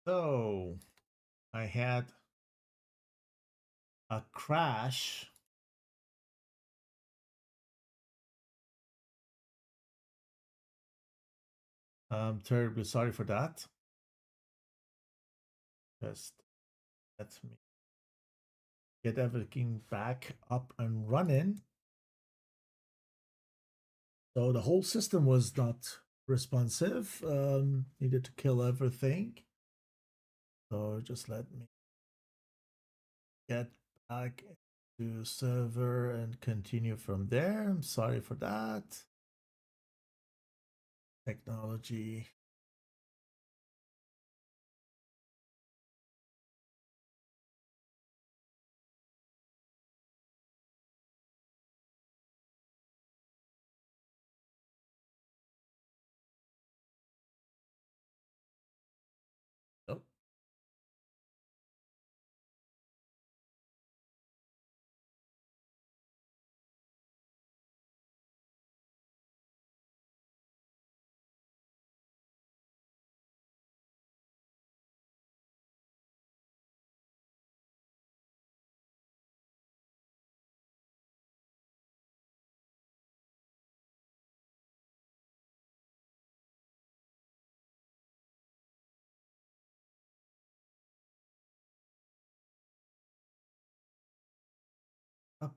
So I had a crash. I'm terribly sorry for that. Just let me get everything back up and running. So the whole system was not responsive. Needed to kill everything. So just let me get back to server and continue from there. I'm sorry for that. Technology. Oh, up.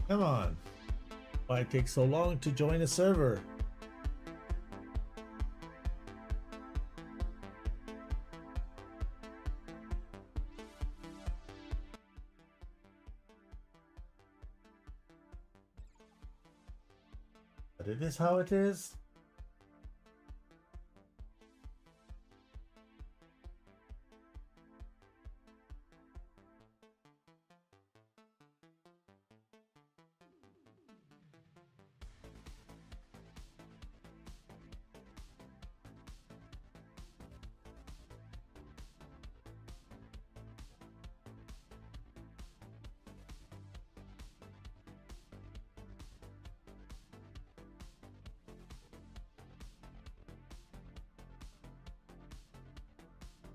Come on. Why it takes so long to join a server? But it is how it is.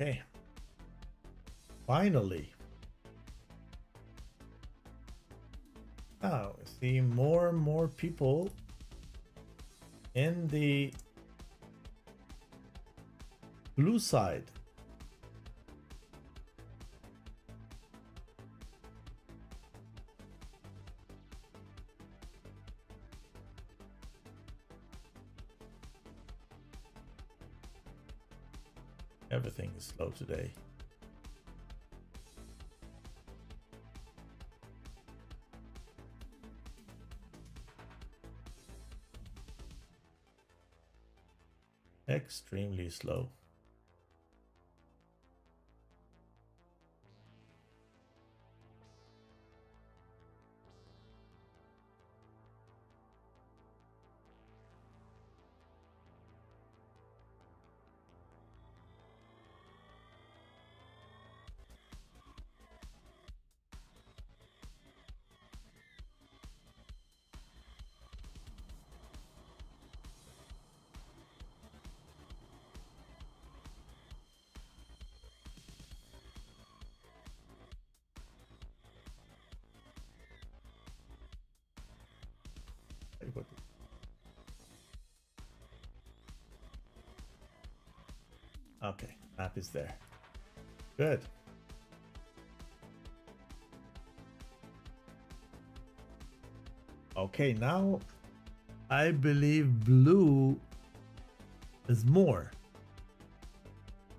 Okay. Finally. Now, I see more and more people in the blue side. Everything is slow today. Extremely slow. Okay, map is there. Good. Okay, now I believe blue is more.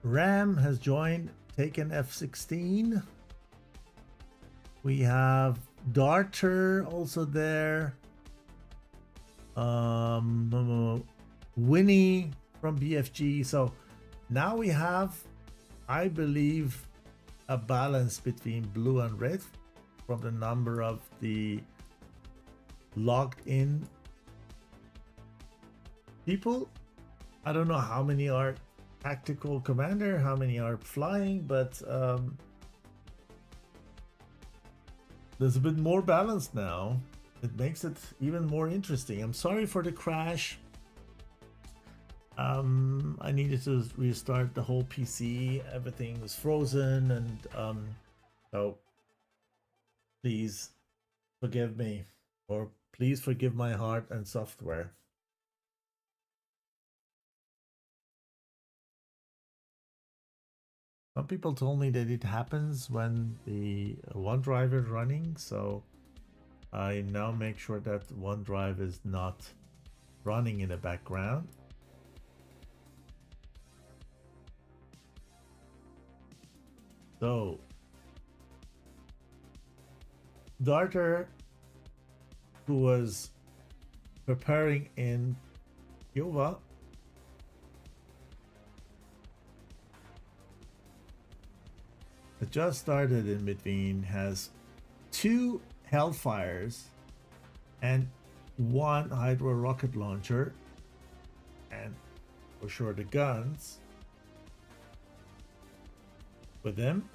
Ram has joined, taken F16. We have Darter also there. Winnie from BFG. So now we have, I believe, a balance between blue and red from the number of the logged in people. I don't know how many are tactical commander, how many are flying, but there's a bit more balance now. It makes it even more interesting. I'm sorry for the crash. I needed to restart the whole PC. Everything was frozen, and so please forgive me, or please forgive my heart and software. Some people told me that it happens when the OneDrive is running, so I now make sure that OneDrive is not running in the background. So, Darter, who was preparing in Kiowa, it just started in between, has 2 Hellfires and 1 Hydro rocket launcher, and for sure the guns with them.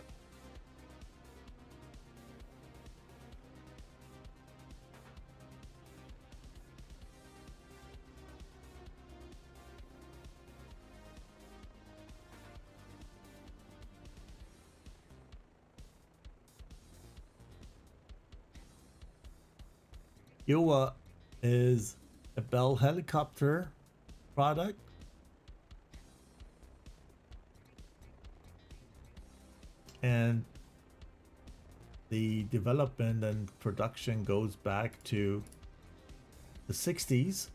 Kiowa is a Bell helicopter product. And the development and production goes back to the 60s.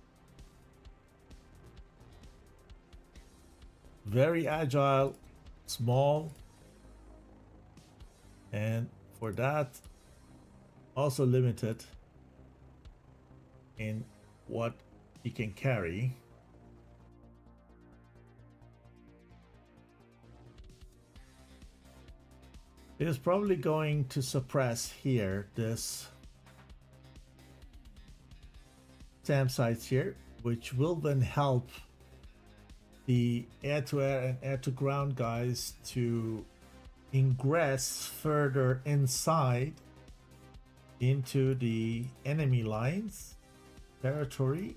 Very agile, small, and for that also limited in what he can carry. It is probably going to suppress here this SAM sites here, which will then help the air-to-air and air-to-ground guys to ingress further inside into the enemy lines territory.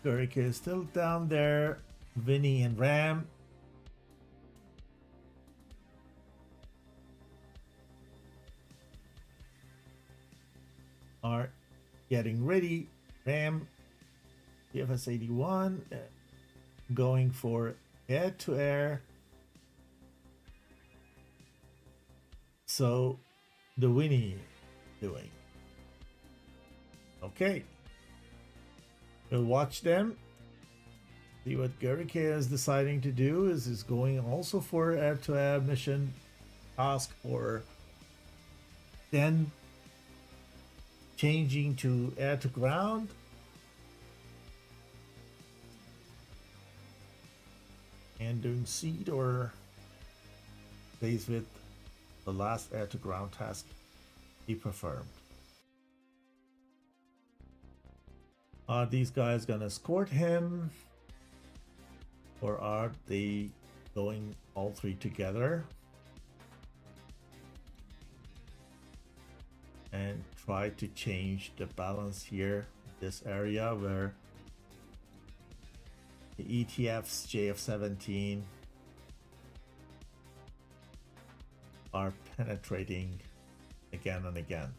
Gurika is still down there. Vinny and Ram. Are getting ready. Ram, PFS 81, going for air to air. So the Winnie doing. Okay. We'll watch them. See what Gurika is deciding to do. Is going also for air to air mission task, or then changing to air to ground. And doing seed, or stays with the last air to ground task he performed. Are these guys gonna escort him, or are they going all three together and try to change the balance here, this area where the ETFs JF-17 are penetrating again and again?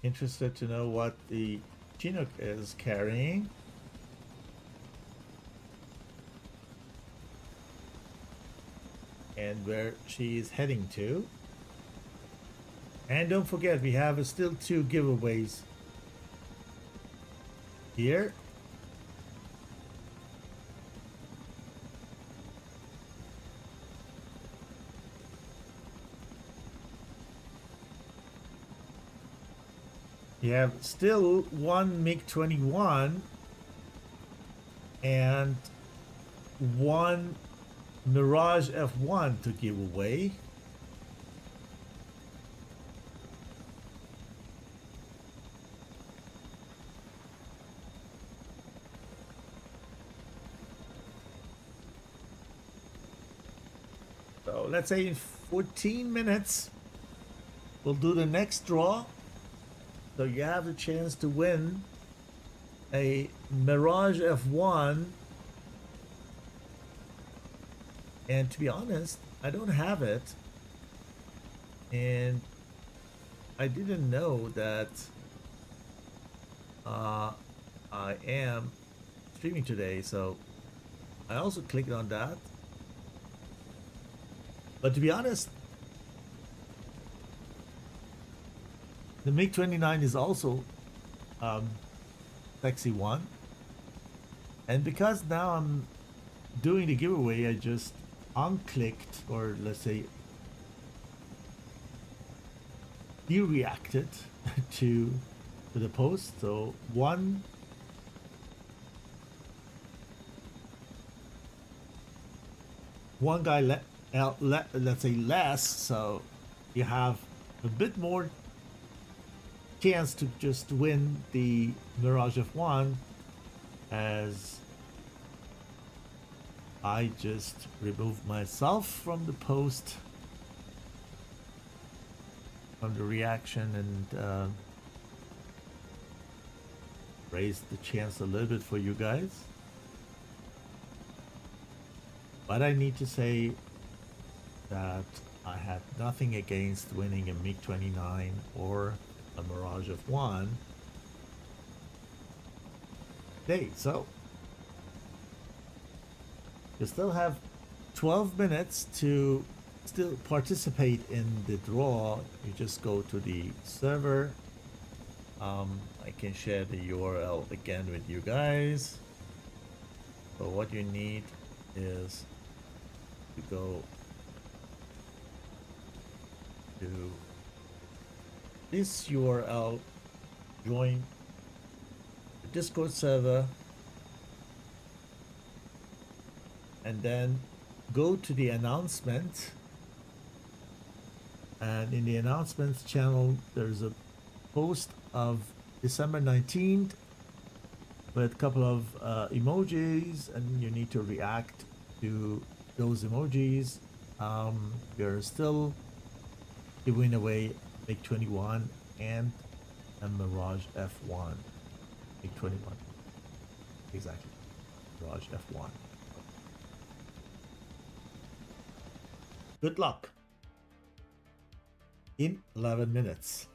Interested to know what the Chinook is carrying. And where she is heading to. And don't forget, we have still 2 giveaways here. You have still 1 MiG-21 and 1 Mirage F1 to give away. So let's say in 14 minutes, we'll do the next draw. So you have the chance to win a Mirage F1. And to be honest, I don't have it. And I didn't know that I am streaming today. So I also clicked on that. But to be honest, the MiG-29 is also sexy one. And because now I'm doing the giveaway, I just unclicked, or let's say de-reacted to the post. So one guy let's say less, so you have a bit more chance to just win the Mirage F1, as I just removed myself from the post, from the reaction, and raised the chance a little bit for you guys. But I need to say that I had nothing against winning a MiG-29 or a Mirage F1 today. So you still have 12 minutes to still participate in the draw. You just go to the server. I can share the URL again with you guys. So what you need is to go to this URL, join the Discord server, and then go to the announcement. And in the announcements channel, there's a post of December 19th with a couple of emojis, and you need to react to those emojis. You're still giving away MiG-21 and a Mirage F1. MiG-21, exactly, Mirage F1. Good luck in 11 minutes.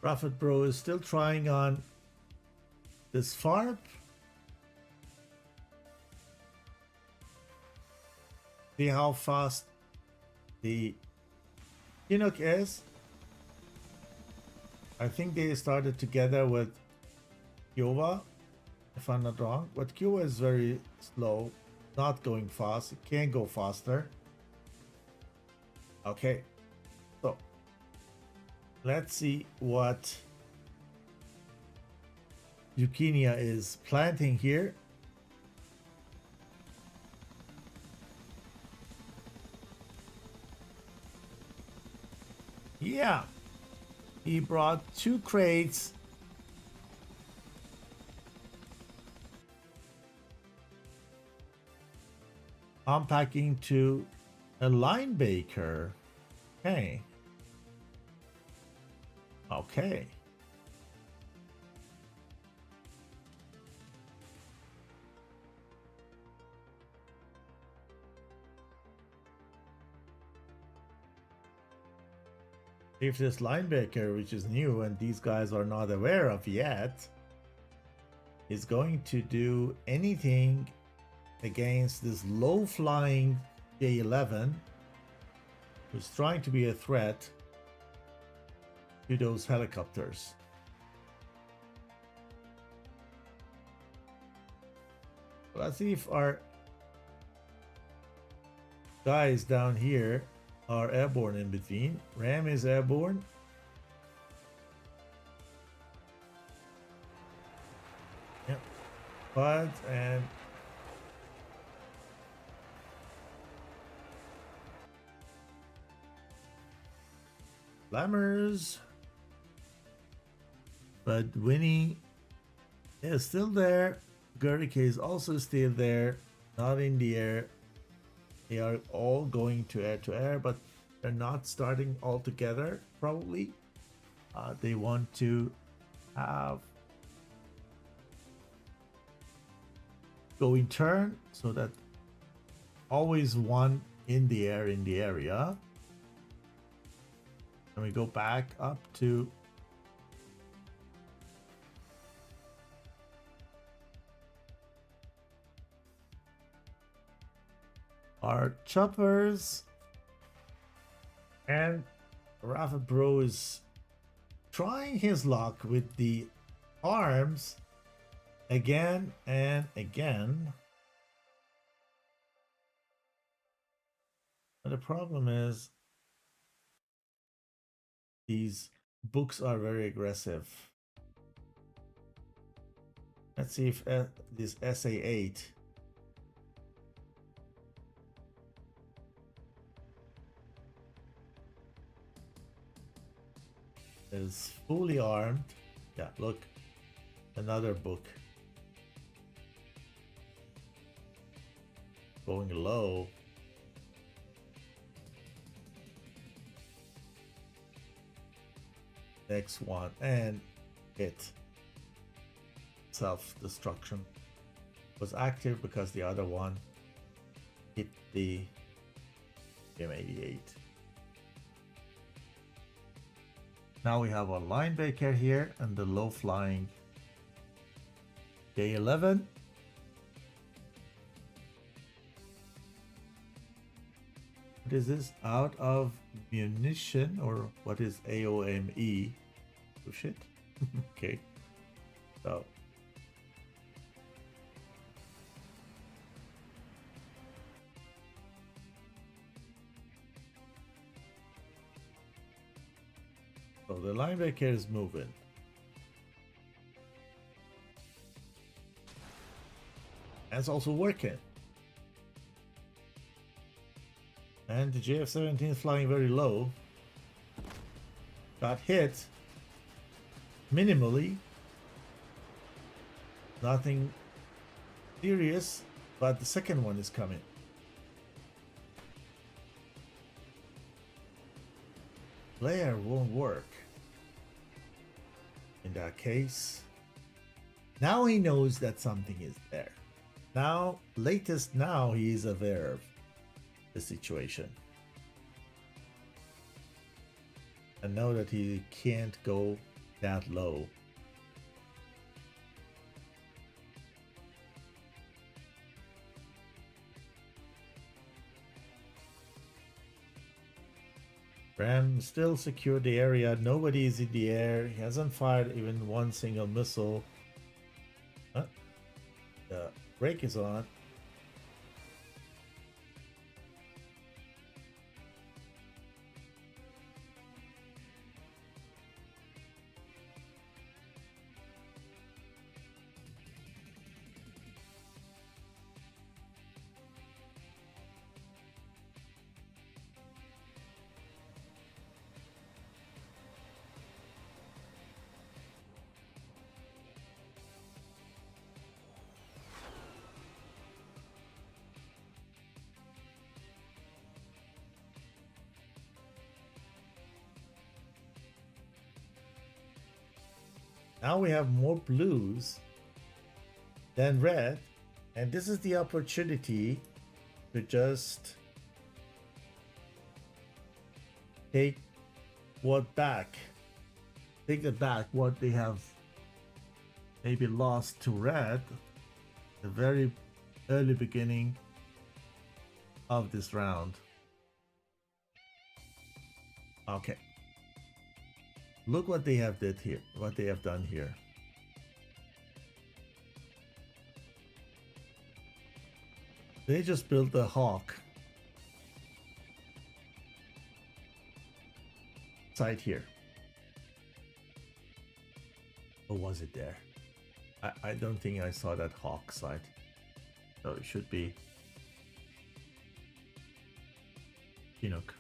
Prophet Bro is still trying on this FARP. See how fast the Chinook is. I think they started together with Kiowa, if I'm not wrong. But Kiowa is very slow, not going fast. It can't go faster. Okay, so let's see what Zucchinia is planting here. Yeah, he brought 2 crates. Unpacking to a line baker. Okay. Okay. If this linebacker, which is new and these guys are not aware of yet, is going to do anything against this low-flying J-11, who's trying to be a threat to those helicopters. Let's see if our guys down here are airborne in between. Ram is airborne. Yep. Bud and Lammers. But Winnie is still there. Guernica is also still there. Not in the air. They are all going to air, but they're not starting all together, probably. They want to have go in turn so that always one in the air in the area. And we go back up to our choppers, and Rafa Bro is trying his luck with the arms again and again. But the problem is these books are very aggressive. Let's see if this SA8 is fully armed. Yeah, look, another book going low. Next one, and hit. Self-destruction was active because the other one hit the M88. Now we have a linebacker here and the low-flying J11. What is this? Out of munition, or what is AOME? Oh shit. Okay. So the linebacker is moving. And it's also working. And the JF-17 is flying very low. Got hit minimally. Nothing serious, but the second one is coming. Flare won't work. In that case, now he knows that something is there. Now, latest now, he is aware of the situation. And know that he can't go that low. Ram still secured the area. Nobody is in the air. He hasn't fired even one single missile. Huh? The brake is on. Now we have more blues than red, and this is the opportunity to just take what back, take it back what they have maybe lost to red, the very early beginning of this round. Okay. Look what they have did here, what they have done here. They just built a hawk site here. Or was it there? I don't think I saw that hawk site. So it should be Chinook.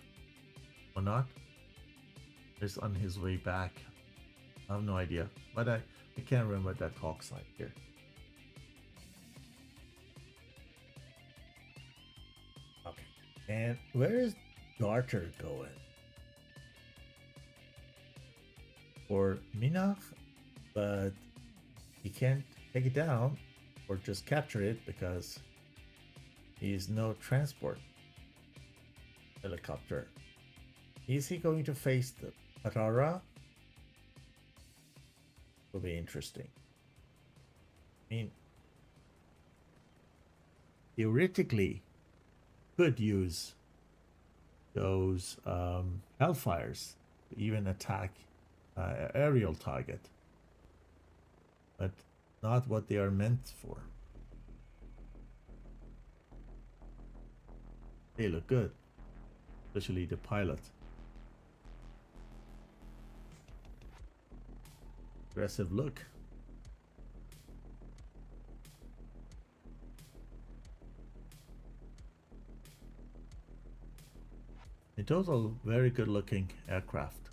Or not? Is on his way back. I have no idea, but I can't remember that hawk site here. Okay, and where is Darter going? For Minach, but he can't take it down or just capture it because he's no transport helicopter. Is he going to face the Patara? Will be interesting. I mean, theoretically, could use those Hellfires to even attack aerial target, but not what they are meant for. They look good, especially the pilot. Aggressive look. In total, very good looking aircraft.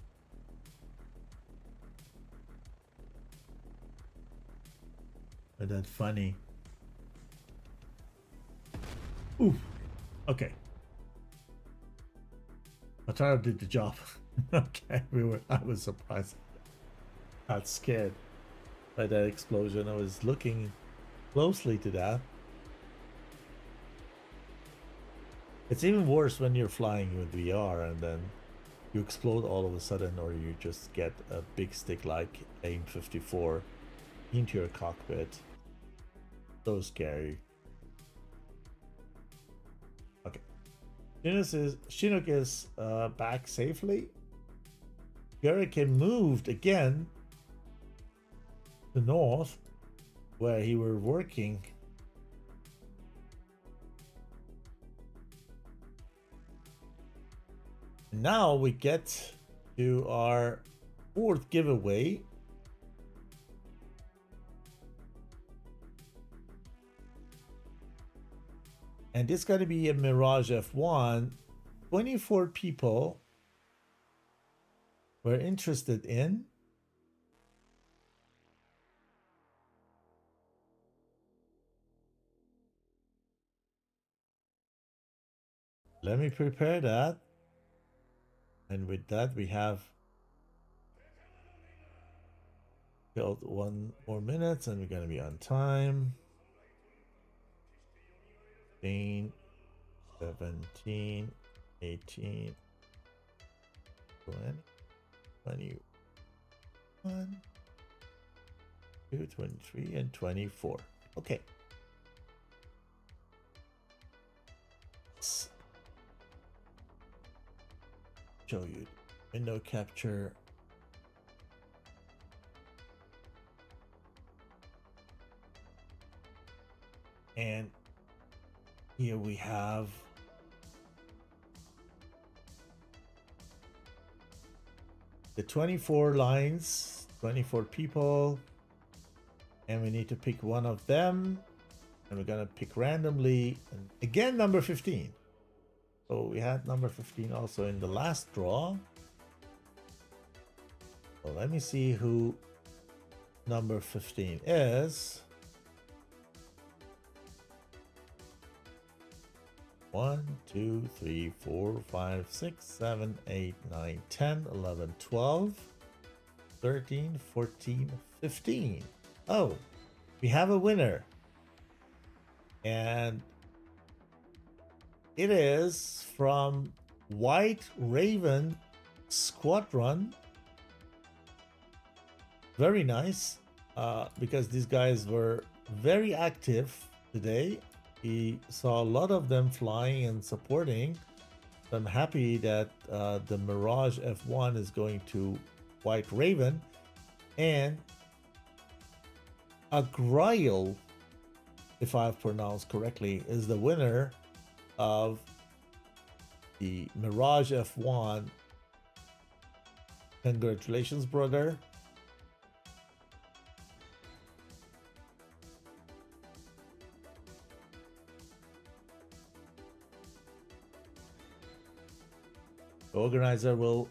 But that funny. Ooh. Okay. Atara did the job. Okay, I was surprised. Not scared by that explosion. I was looking closely to that. It's even worse when you're flying with VR and then you explode all of a sudden, or you just get a big stick like AIM-54 into your cockpit. So scary. Okay. Chinook is back safely. Hurricane moved again to north, where he were working. Now we get to our fourth giveaway. And this is going to be a Mirage F1. 24 people were interested in. Let me prepare that. And with that, we have built 1 more minute and we're going to be on time. 16, 17, 18, 20, 21, 22, 23, and 24. Okay. show you window capture. And here we have the 24 lines, 24 people, and we need to pick one of them, and we're gonna pick randomly, and again number 15. So we had number 15 also in the last draw. So let me see who number 15 is. 1, 2, 3, 4, 5, 6, 7, 8, 9, 10, 11, 12, 13, 14, 15. Oh, we have a winner. And it is from White Raven Squadron. Very nice, because these guys were very active today. We saw a lot of them flying and supporting. I'm happy that the Mirage F1 is going to White Raven, and Agrail, if I've pronounced correctly, is the winner of the Mirage F1. Congratulations, brother. The organizer will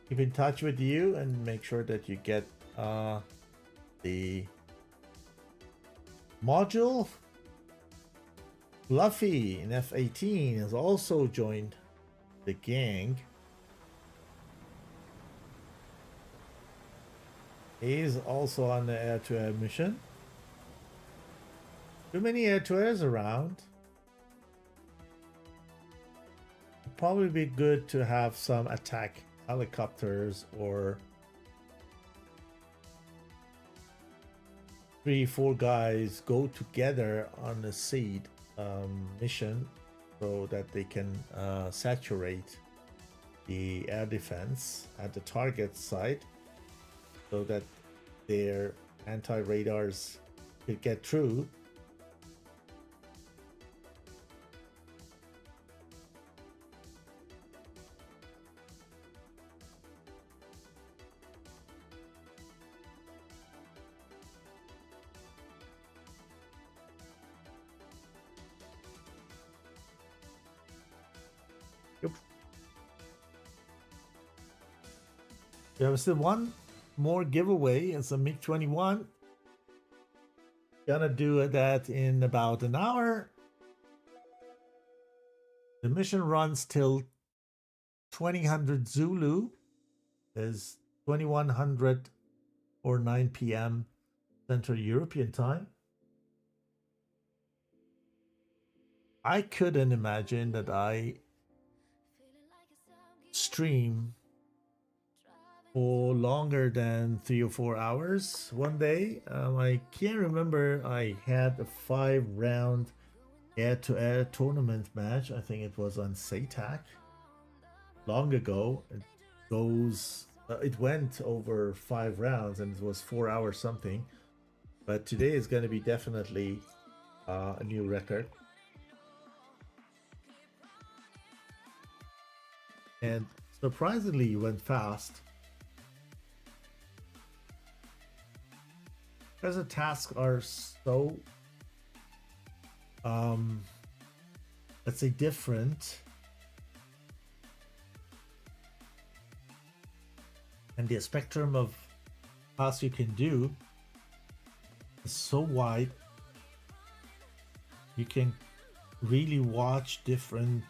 keep in touch with you and make sure that you get the module. Fluffy in F18 has also joined the gang. He's also on the air-to-air mission. Too many air-to-airs around. It'd probably be good to have some attack helicopters or 3-4 guys go together on the seed mission so that they can saturate the air defense at the target site so that their anti-radars could get through. Yep. We have still one more giveaway. It's a MiG-21. Gonna do that in about an hour. The mission runs till 2000 Zulu. Is 2100 or 9 p.m. Central European time. I couldn't imagine that I stream for longer than 3 or 4 hours one day. I can't remember. I had a 5-round air-to-air tournament match. I think it was on SATAC long ago. It went over 5 rounds and it was 4 hours something. But today is going to be definitely a new record. And surprisingly, it went fast. Because the tasks are so, let's say, different. And the spectrum of tasks you can do is so wide. You can really watch different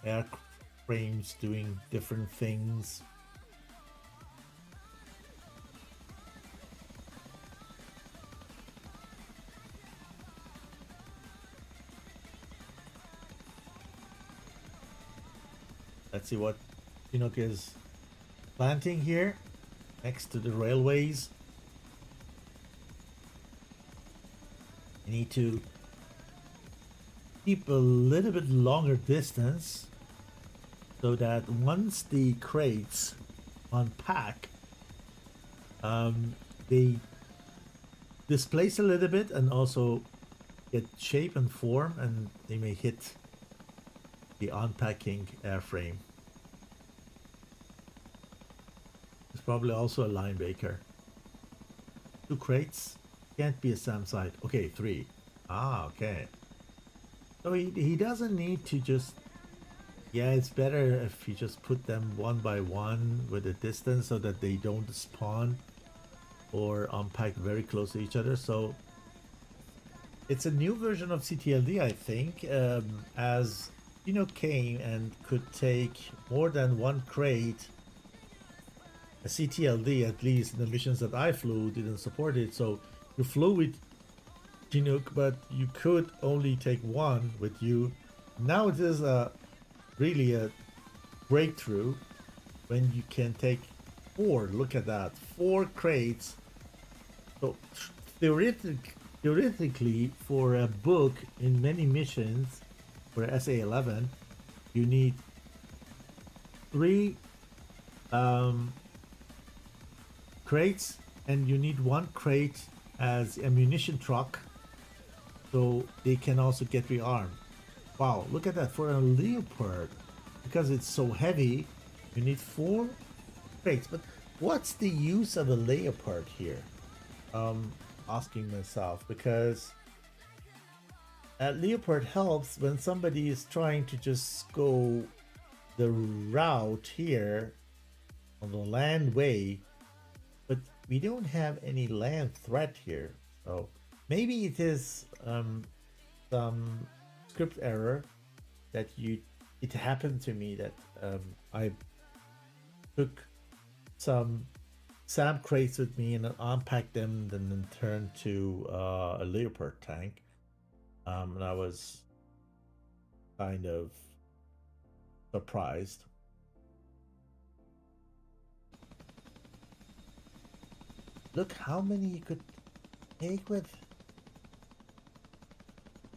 airframes doing different things. Let's see what Chinook is planting here next to the railways. You need to keep a little bit longer distance so that once the crates unpack, they displace a little bit and also get shape and form, and they may hit the unpacking airframe. It's probably also a line baker. 2 crates can't be a SAM site. Okay, 3. Ah, okay. So he doesn't need to just. Yeah, it's better if you just put them one by one with a distance so that they don't spawn or unpack very close to each other. So it's a new version of CTLD, I think, as came and could take more than one crate. A CTLD, at least in the missions that I flew, didn't support it. So you flew with Chinook, but you could only take one with you. Now it is really a breakthrough when you can take 4. Look at that, 4 crates. So theoretically, for a book in many missions for SA11, you need 3 crates, and you need 1 crate as ammunition truck, so they can also get rearmed. Wow, look at that. For a Leopard, because it's so heavy, you need 4 crates. But what's the use of a Leopard here? Asking myself, because Leopard helps when somebody is trying to just go the route here on the land way, but we don't have any land threat here. So maybe it is some script error that it happened to me that I took some SAM crates with me and then unpacked them and then turned to a Leopard tank. And I was kind of surprised. Look how many you could take with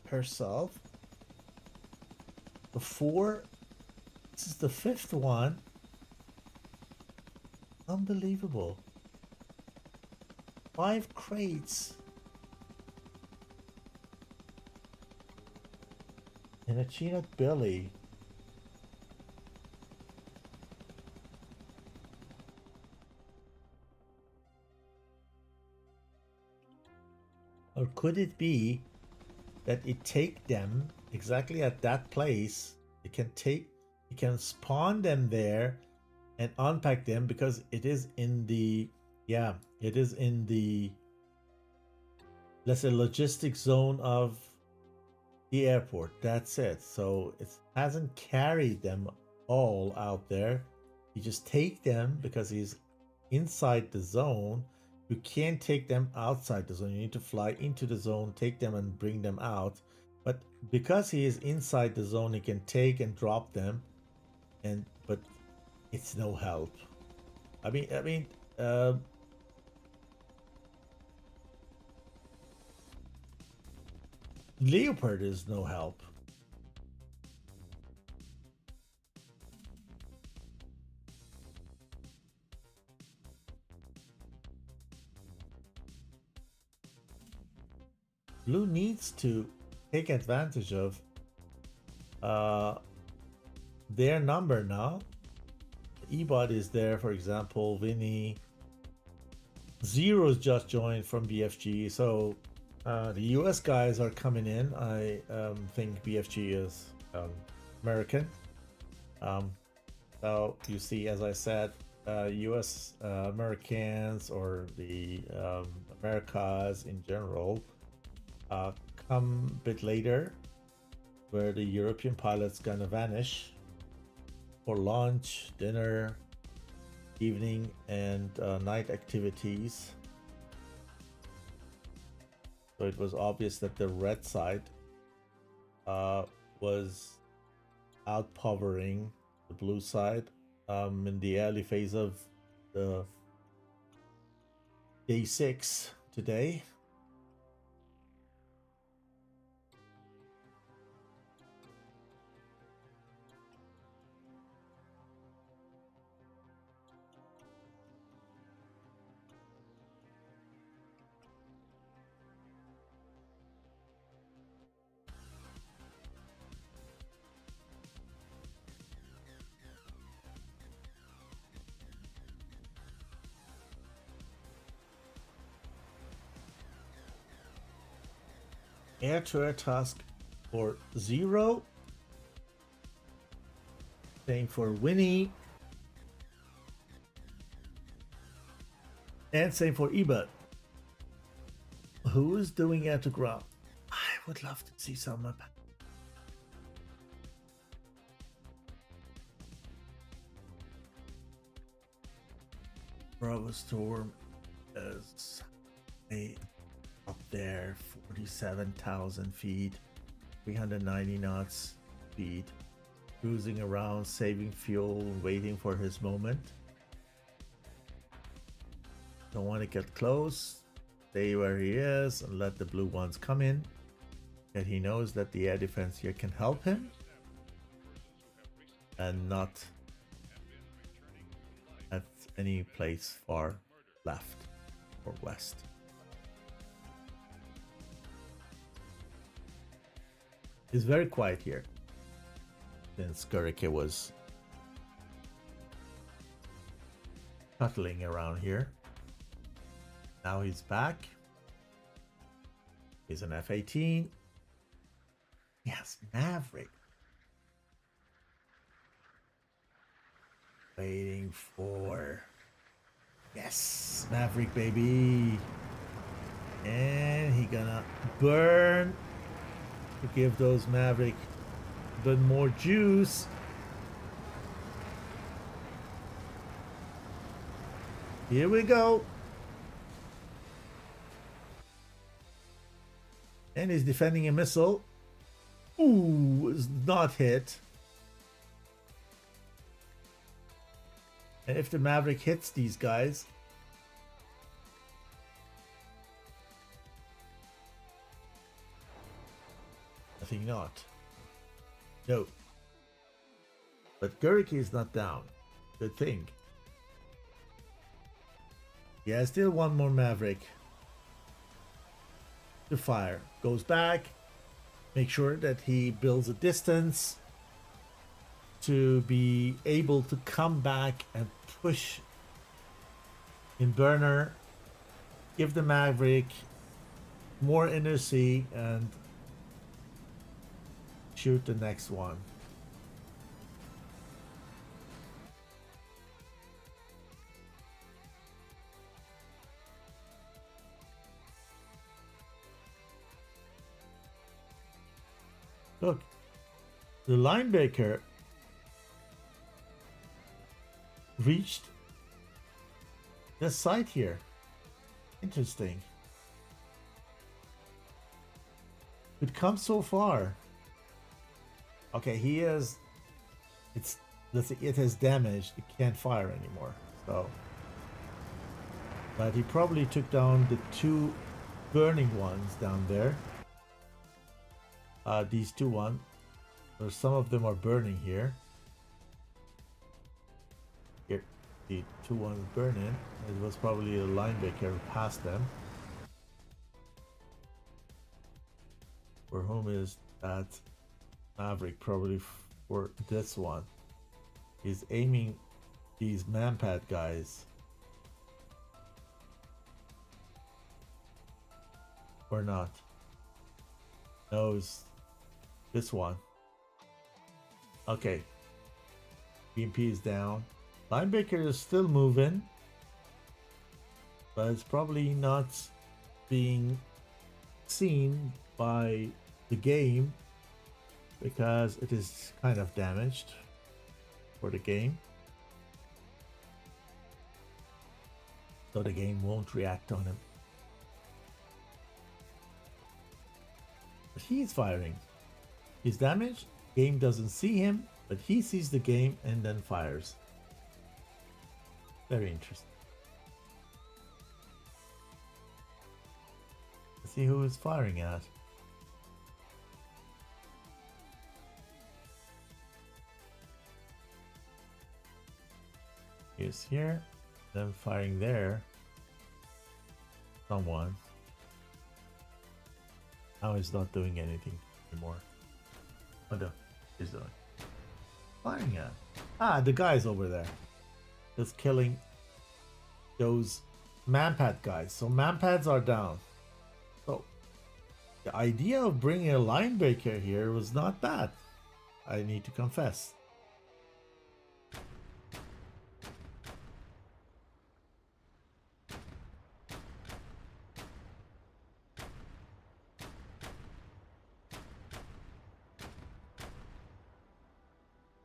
herself. 4. This is the 5th one. Unbelievable. 5 crates. And a Chinook belly. Or could it be that it take them exactly at that place? It can spawn them there and unpack them because it is in the let's say logistic zone of the airport. That's it. So it hasn't carried them all out there. You just take them because he's inside the zone. You can't take them outside the zone. You need to fly into the zone, take them and bring them out. But because he is inside the zone, he can take and drop them. But it's no help. I mean, Leopard is no help. Blue needs to take advantage of their number now. Ebot is there, for example. Vinny Zero's just joined from BFG, so the US guys are coming in. I think BFG is American. So you see, as I said, US Americans or the Americas in general come a bit later, where the European pilot's gonna vanish for lunch, dinner, evening, and night activities. So it was obvious that the red side was outpowering the blue side in the early phase of the day 6 today. Air to air task for Zero. Same for Winnie. And same for Ebert. Who is doing air to ground? I would love to see some. Bravo Storm is up there, 47,000 feet, 390 knots speed, cruising around, saving fuel, waiting for his moment. Don't want to get close. Stay where he is and let the blue ones come in. And he knows that the air defense here can help him and not at any place far left or west. It's very quiet here since Gurike was scuttling around here. Now he's back. He's an F-18. Yes, Maverick. Waiting for... Yes, Maverick, baby. And he gonna burn to give those Maverick a bit more juice. Here we go. And he's defending a missile. Ooh, is not hit. And if the Maverick hits these guys, I think not. No. But Gurike is not down. Good thing. Yeah, still one more Maverick to fire. Goes back. Make sure that he builds a distance to be able to come back and push in burner. Give the Maverick more inercy and shoot the next one. Look, the linebacker reached this site here. Interesting. It comes so far. Okay, he is. It has damaged. It can't fire anymore. So, but he probably took down the two burning ones down there. These two ones. Or some of them are burning here. Here, the two ones burning. It was probably a linebacker who passed them. For whom is that Maverick? Probably for this one. He's aiming these manpad guys. Or not. No, it's this one. Okay. BMP is down. Linebacker is still moving. But it's probably not being seen by the game because it is kind of damaged for the game. So the game won't react on him. But he's firing. He's damaged. Game doesn't see him, but he sees the game and then fires. Very interesting. Let's see who is firing at. He's here, then firing there. Someone. Now he's not doing anything anymore. What the he's doing? Firing at. The guys over there. Just killing those manpad guys. So manpads are down. So The idea of bringing a line breaker here was not bad, I need to confess.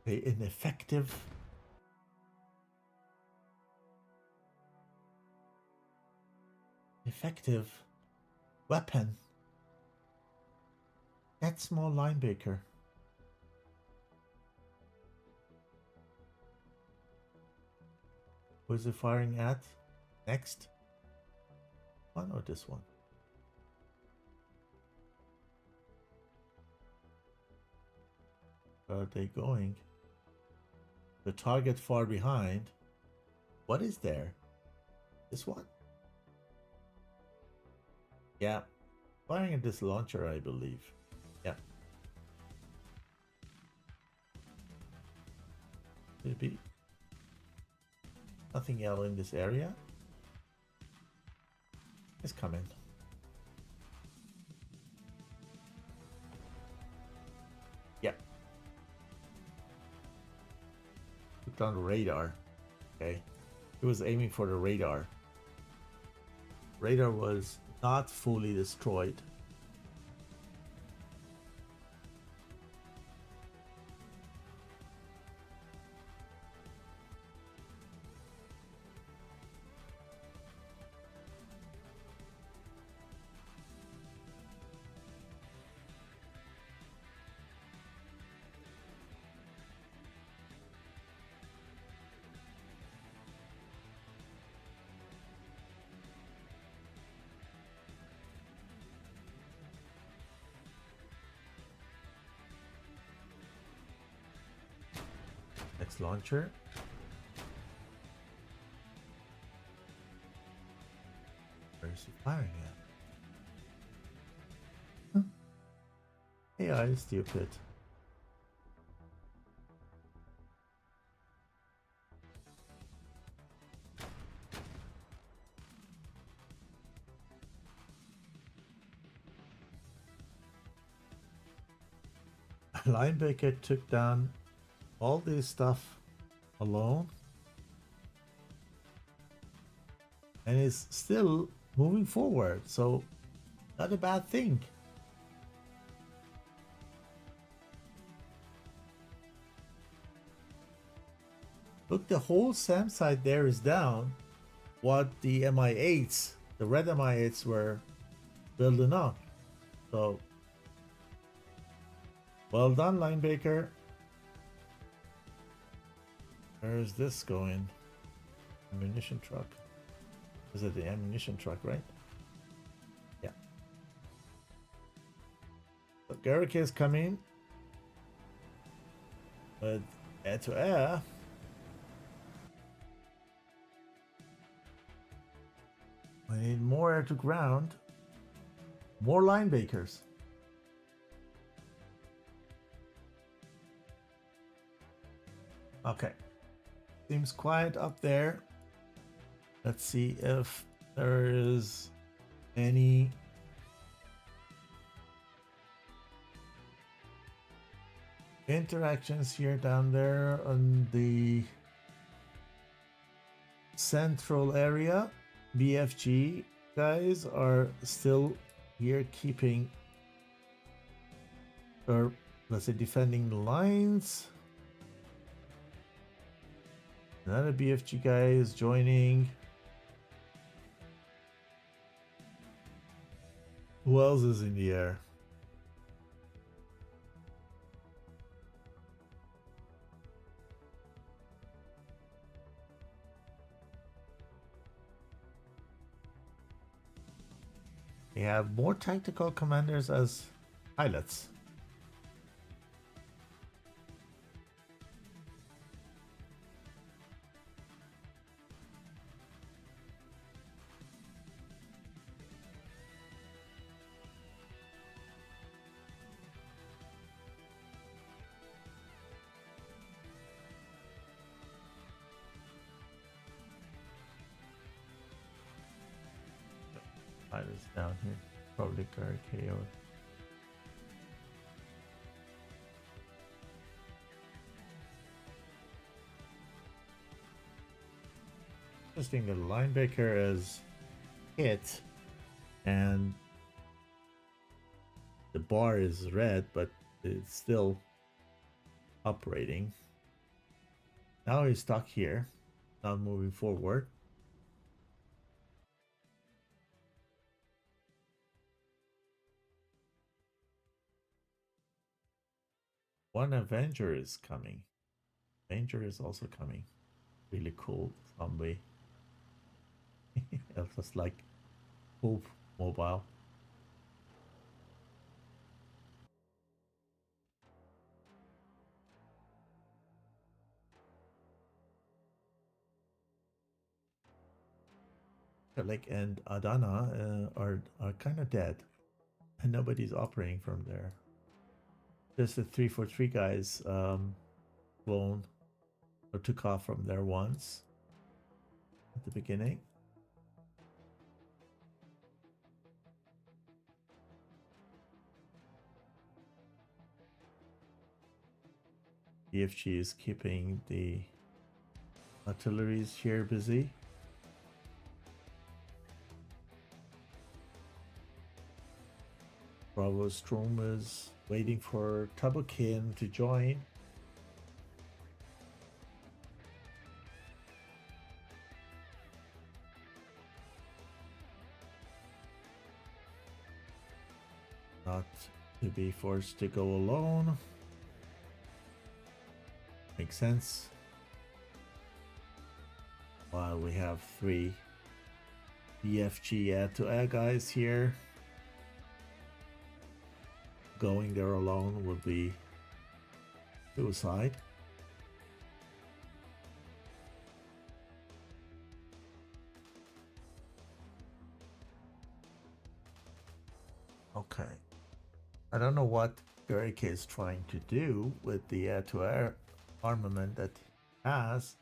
An effective weapon. That small linebacker. Who is it firing at next? One or this one? Where are they going? The target far behind. What is there? This one? Yeah. Firing at this launcher, I believe. Yeah. Maybe. Nothing else in this area. It's coming. Yeah. Looked on the radar. Okay. It was aiming for the radar. Radar was not fully destroyed. Next launcher. Where is he firing at? AI is stupid. Linebacker took down all this stuff alone and is still moving forward, so not a bad thing. Look, the whole SAM site there is down. What the MI8s, the red MI8s were building up. So well done, Linebacker. Where is this going? Ammunition truck. Is it the ammunition truck, right? Yeah. So Garrick is coming with air to air. I need more air to ground. More Linebackers. Okay. Seems quiet up there. Let's see if there is any interactions here down there on the central area. BFG guys are still here keeping, or let's say defending the lines. Another BFG guy is joining. Who else is in the air? They have more tactical commanders as pilots. Pilots down here, probably KO. interesting that Linebacker is hit and the bar is red, but it's still operating. Now he's stuck here, not moving forward. One Avenger is coming. Avenger is also coming. Really cool zombie. It's just like Hope Mobile. Like and Adana are kind of dead, and nobody's operating from there. Just the 343 guys flown or took off from there once at the beginning. EFG is keeping the artilleries here busy. Bravo Strom is waiting for Tabukin to join. Not to be forced to go alone. Makes sense. While we have 3 BFG add-to-add guys here. Going there alone would be suicide. Okay. I don't know what Garrick is trying to do with the air-to-air armament that he has.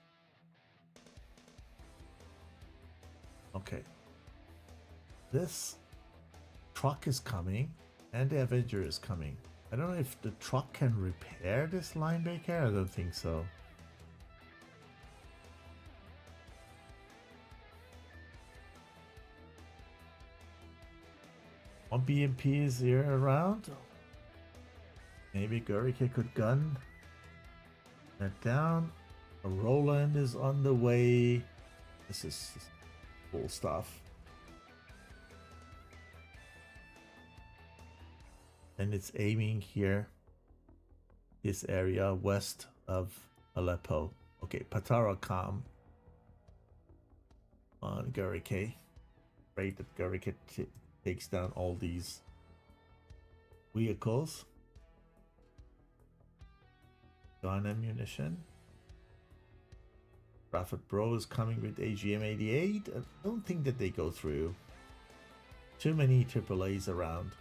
Okay. This truck is coming. And the Avenger is coming. I don't know if the truck can repair this Linebacker. I don't think so. One BMP is here around. Maybe Gurike could gun that down. A Roland is on the way. This is cool stuff. And it's aiming here, this area west of Aleppo. Okay, Patara Kam on Gurike. Great that Gurike takes down all these vehicles. Gun ammunition. Raffet Bro is coming with AGM-88. I don't think that they go through. Too many AAAs around.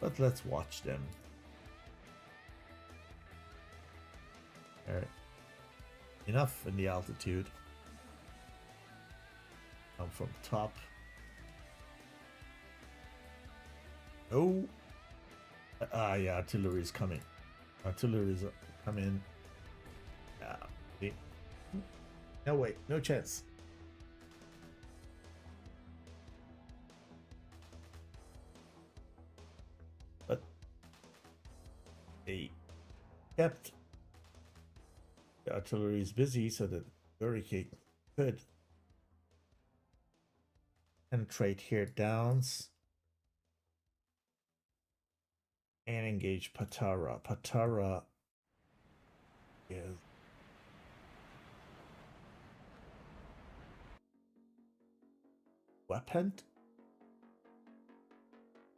But let's watch them. Alright. Enough in the altitude. Come from top. Oh! Yeah, artillery is coming. Artillery is coming. Yeah. No, wait, no chance. But they kept the artillery is busy so that Hurricane could penetrate here downs and engage Patara. Patara is weaponed.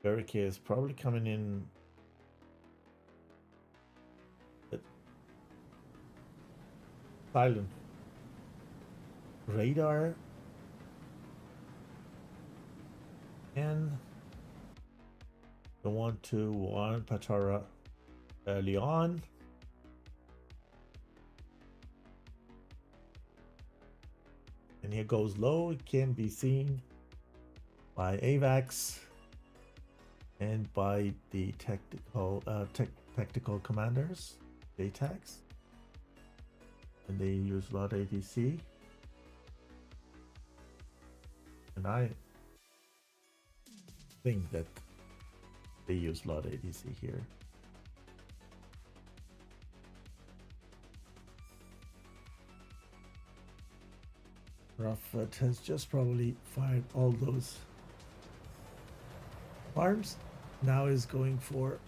Hurricane is probably coming in. Silent radar and the 1-2-1 Patara early on. And here goes low. It can be seen by AVAX and by the tactical commanders, JTACs. and they use a lot of ATC. And I think that they use a lot of ATC here. Raffet has just probably fired all those farms. Now is going for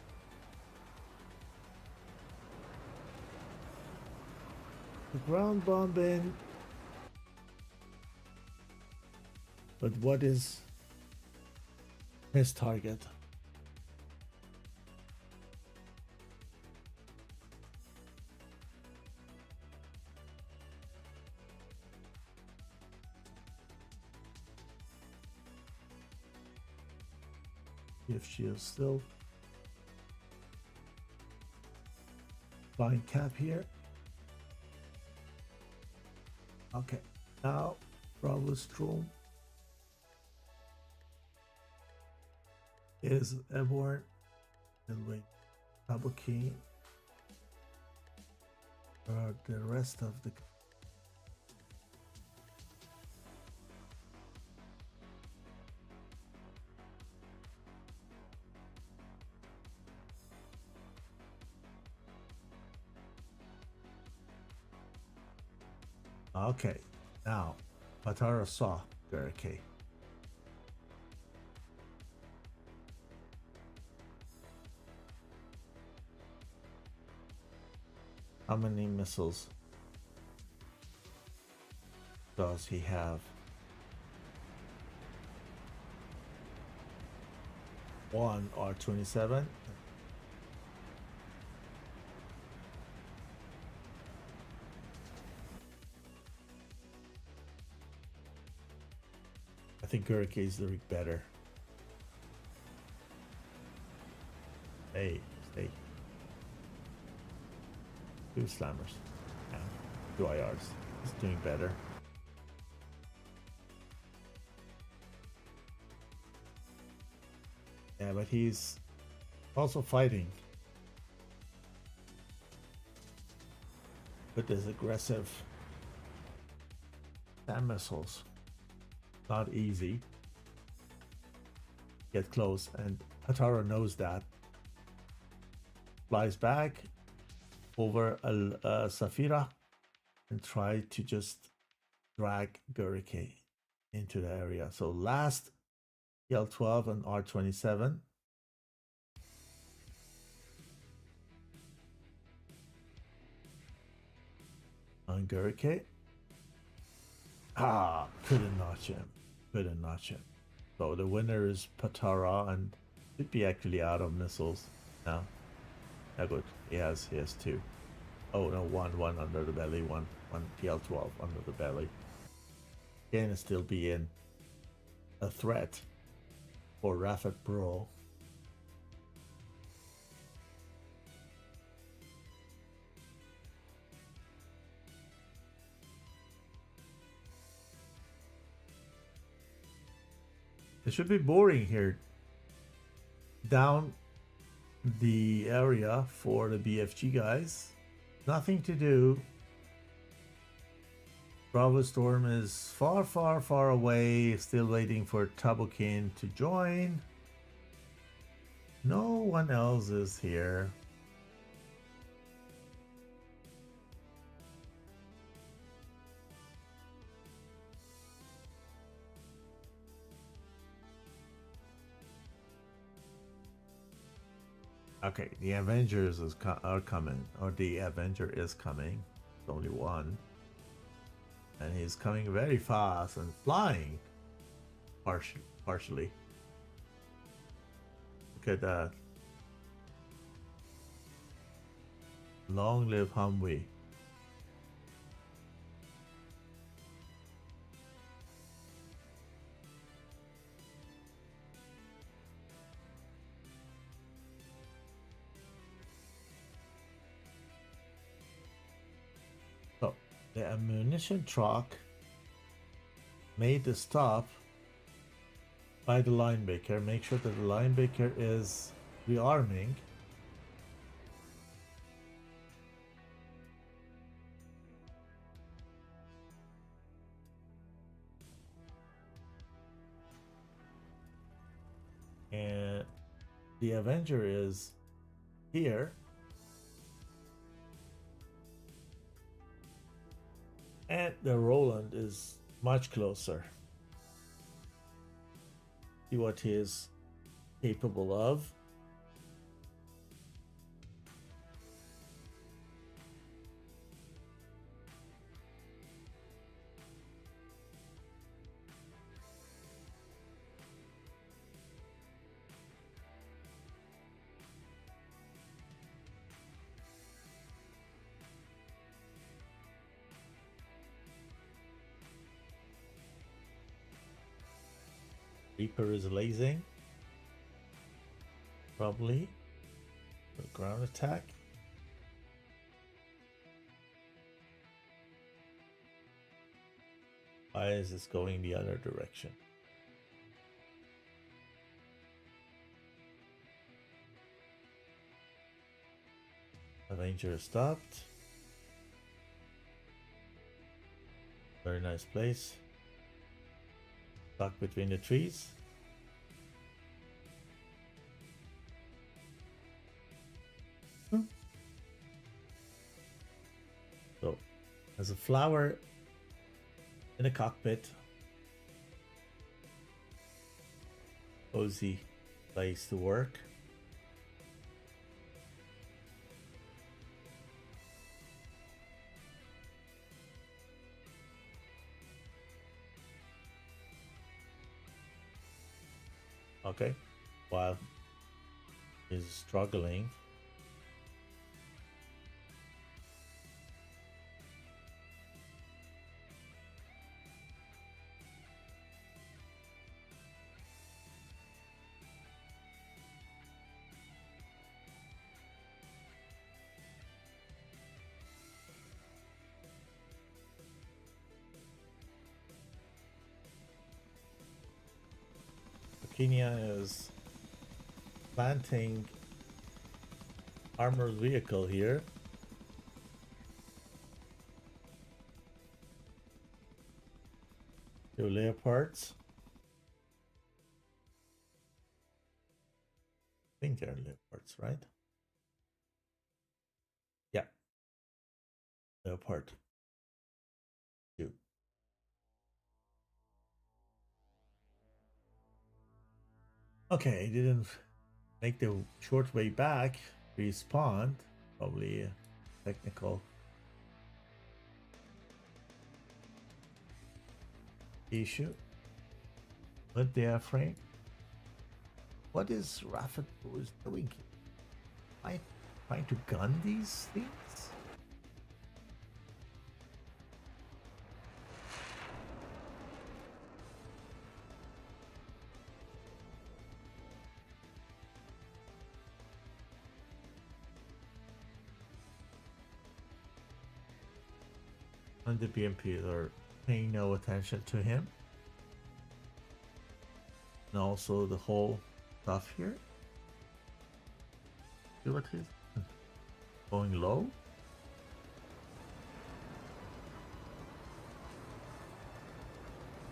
the ground bombing. But what is his target? If she is still flying cap here. Okay, now Bravo Strom is airborne and wait double key for the rest of the okay, now Patara saw Gurke. How many missiles does he have? One R27. I think Gurke is the better. Hey, stay. Two slammers. Yeah. Two IRs. He's doing better. Yeah, but he's also fighting with his aggressive SAM missiles. Not easy. Get close, and Hatara knows that. Flies back over Safira and try to just drag Gurike into the area. So last L12 and R27. On Gurike. Couldn't notch him. Couldn't notch him. So the winner is Patara, and should be actually out of missiles now. Yeah, good. He has two. Oh no, one under the belly, one PL12 under the belly. Can still be in a threat for Rafat Bro. It should be boring here. Down the area for the BFG guys. Nothing to do. Bravo Storm is far away, still waiting for Tabukin to join. No one else is here. Okay, the Avengers are coming, or the Avenger is coming. It's only one. And he's coming very fast and flying. Partially. Look at that. Long live Humvee. So the ammunition truck made the stop by the linebacker. Make sure that the linebacker is rearming. And the Avenger is here. And the Roland is much closer. See what he is capable of. Reaper is lasing. Probably. The ground attack. Why is this going the other direction? Avenger stopped. Very nice place. Stuck between the trees. So, there's a flower in the cockpit. Cozy place to work. Okay, while he's struggling. Kenya is planting armored vehicle here. Two leopards. I think they're leopards, right? Yeah. Leopard. Two. Okay, didn't make the short way back. Respawned. Probably a technical issue with the airframe. What is Rafet doing? Am I trying to gun these things? And the BMPs are paying no attention to him. And also the whole stuff here. See what he's going low.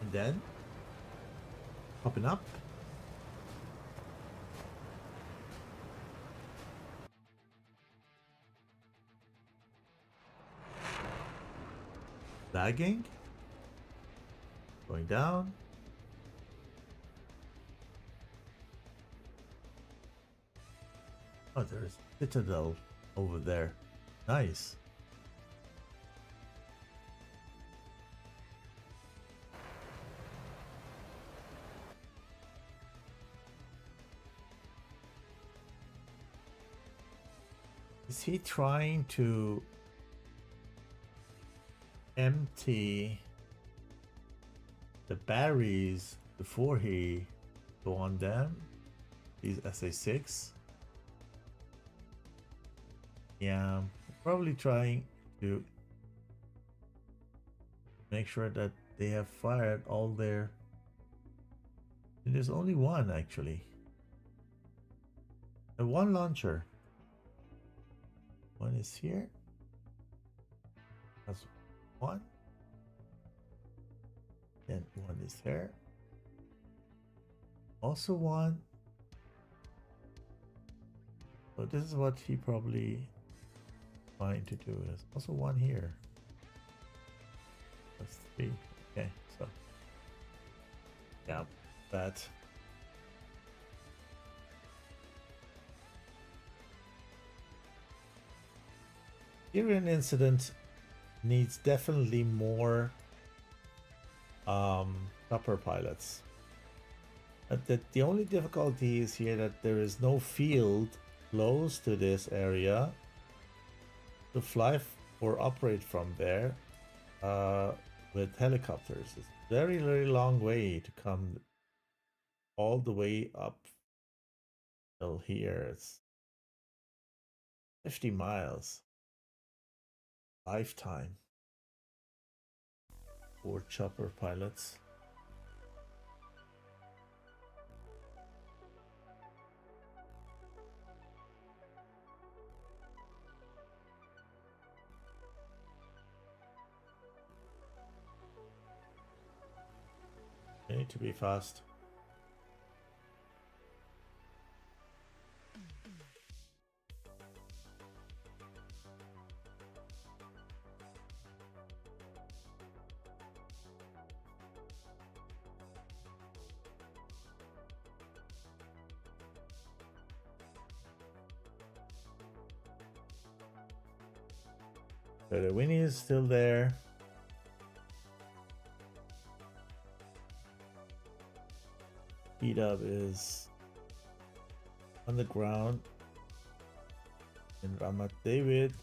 And then popping up. Lagging. Going down. Oh, there's Citadel over there. Nice. Is he trying to empty the batteries before he go on them? These SA6. Yeah, probably trying to make sure that they have fired all their. And there's only one actually. And one launcher. One is here. That's one. And one is there. Also one. So this is what he probably trying to do. There's also one here. That's 3. Okay, so yeah, that. Syrian Incident needs definitely more chopper pilots. The only difficulty is here that there is no field close to this area to fly or operate from there with helicopters. It's a very, very long way to come all the way up till here. It's 50 miles. Lifetime for chopper pilots. They need to be fast. So the Winnie is still there. Speed-up is on the ground in Ramat David.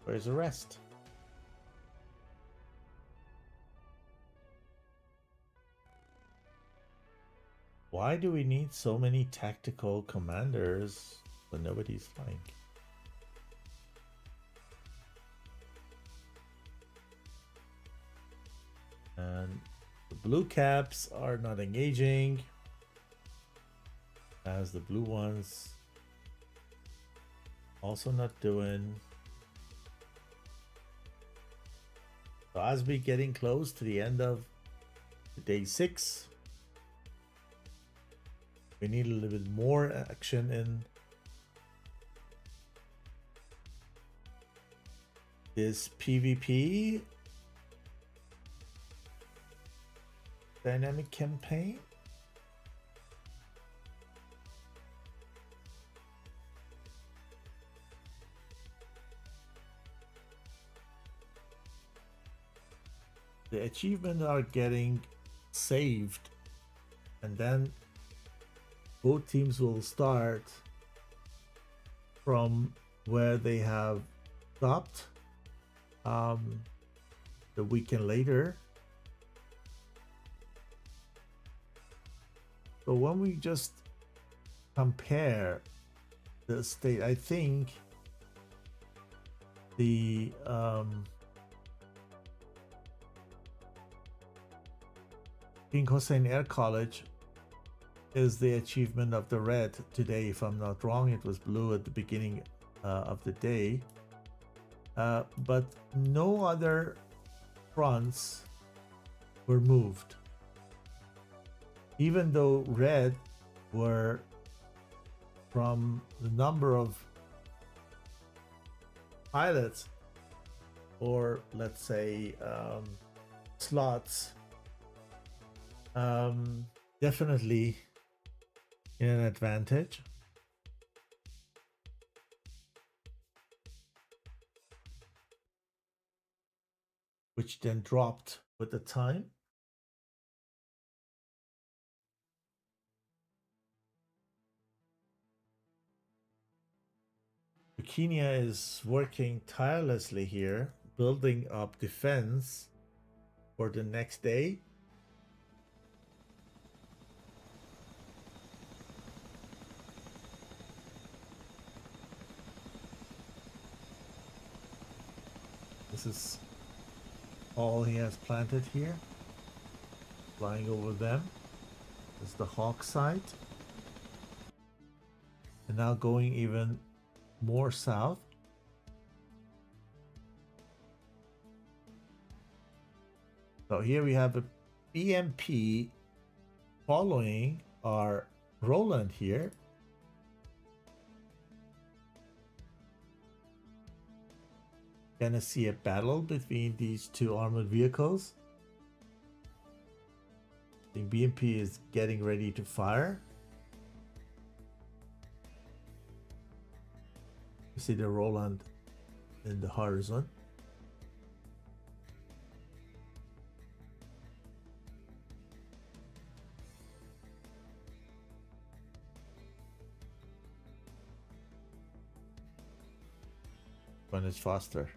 Where's the rest? Why do we need so many tactical commanders when nobody's flying? And the blue caps are not engaging, as the blue ones also not doing. So as we getting close to the end of day 6, we need a little bit more action in this PvP dynamic campaign. The achievements are getting saved, and then both teams will start from where they have stopped the weekend later. So when we just compare the state, I think the King Hussein Air College is the achievement of the red today. If I'm not wrong, it was blue at the beginning of the day. But no other fronts were moved. Even though red were from the number of pilots, or let's say slots, definitely in an advantage. Which then dropped with the time. Kenya is working tirelessly here, building up defense for the next day. This is all he has planted here. Flying over them. This is the Hawk site. And now going even more south. So here we have a BMP following our Roland here. Gonna see a battle between these two armored vehicles. I think BMP is getting ready to fire. You see the Roland in the horizon. One is faster.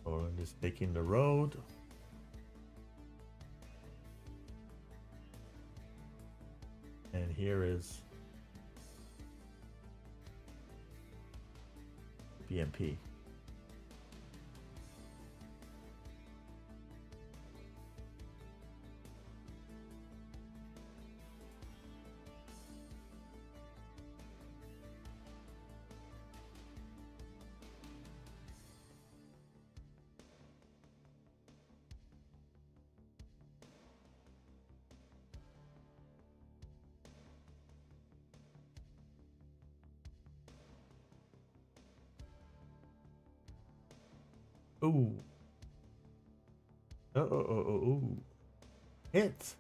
Roland is taking the road. And here is BMP. Ooh. Ooh. Hit.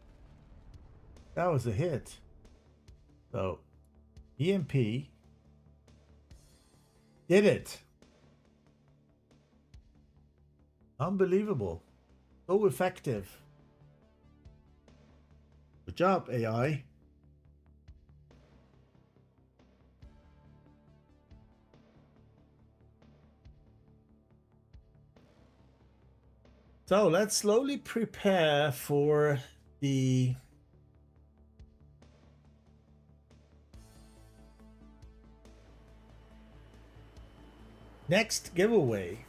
That was a hit. So, EMP did it. Unbelievable. So effective. Good job, AI. So let's slowly prepare for the next giveaway.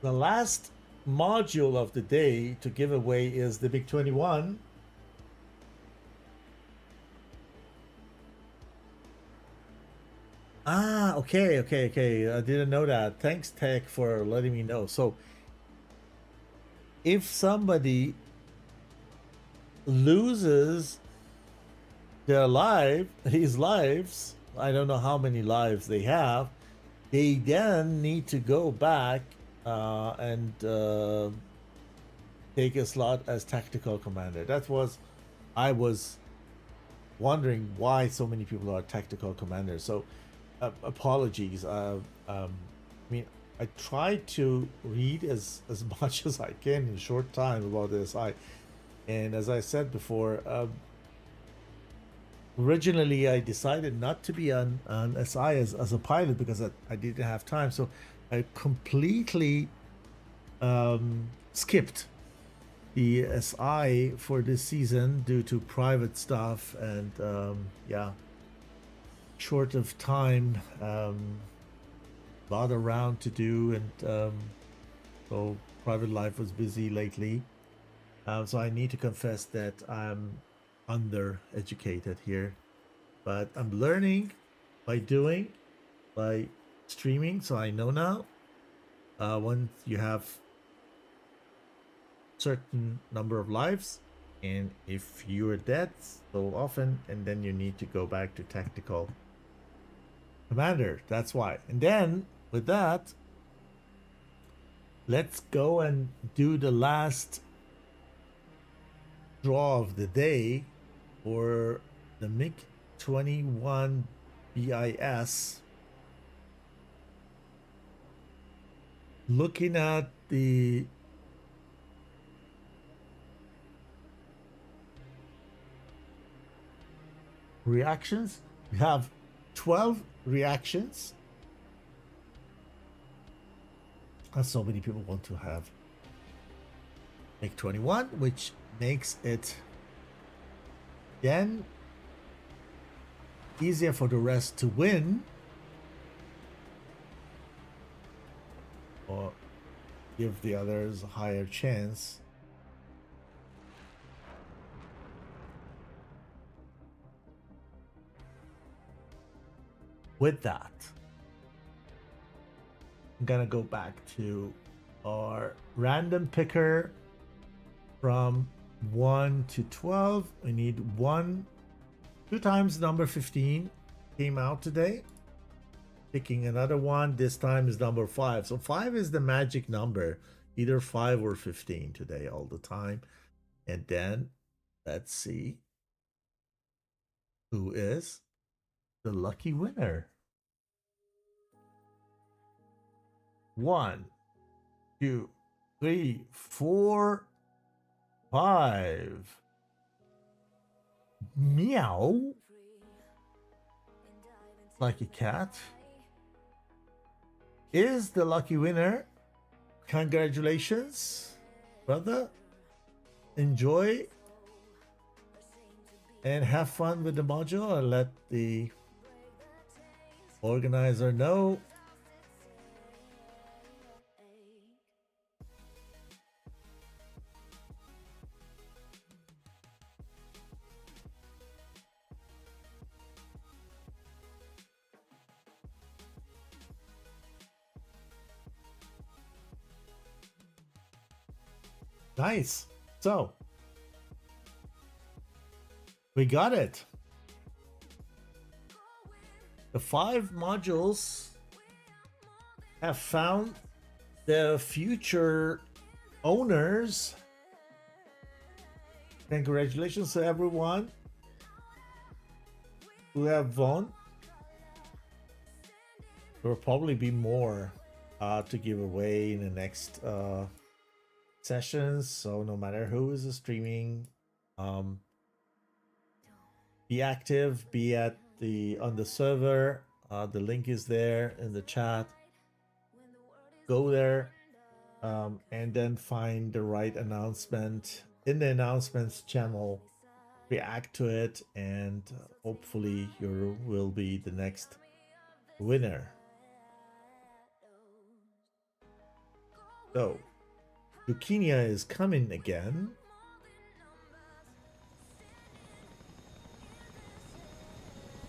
The last module of the day to give away is the Big 21. Okay. I didn't know that. Thanks, Tech, for letting me know. So if somebody loses his lives, I don't know how many lives they have, they then need to go back and take a slot as tactical commander. I was wondering why so many people are tactical commanders. So apologies. I mean, I try to read as much as I can in a short time about the SI. And as I said before, originally I decided not to be on SI as a pilot because I didn't have time. So I completely skipped the SI for this season due to private stuff and yeah, short of time, lot around to do, and so private life was busy lately. So I need to confess that I'm undereducated here, but I'm learning by doing, by streaming. So I know now. Once you have certain number of lives, and if you're dead so often, and then you need to go back to tactical commander. That's why. And then with that, let's go and do the last draw of the day for the MiG-21 BIS. Looking at the reactions, we have 12 reactions. And so many people want to have MiG-21, which makes it then easier for the rest to win or give the others a higher chance. With that, I'm gonna go back to our random picker from 1 to 12. We need 2 times number 15 came out today. Picking another one. This time is number 5. So 5 is the magic number. Either 5 or 15 today all the time. And then let's see who is the lucky winner. 1, 2, 3, 4, 5. Meow. Like a cat is the lucky winner. Congratulations, brother. Enjoy and have fun with the module, and let the organizer know. Nice. So we got it. The 5 modules have found the future owners. Congratulations to everyone who have won. There will probably be more to give away in the next sessions, so no matter who is streaming, be active, be at on the server. The link is there in the chat. Go there, and then find the right announcement in the announcements channel, react to it, and hopefully you will be the next winner. So Zucchinia is coming again.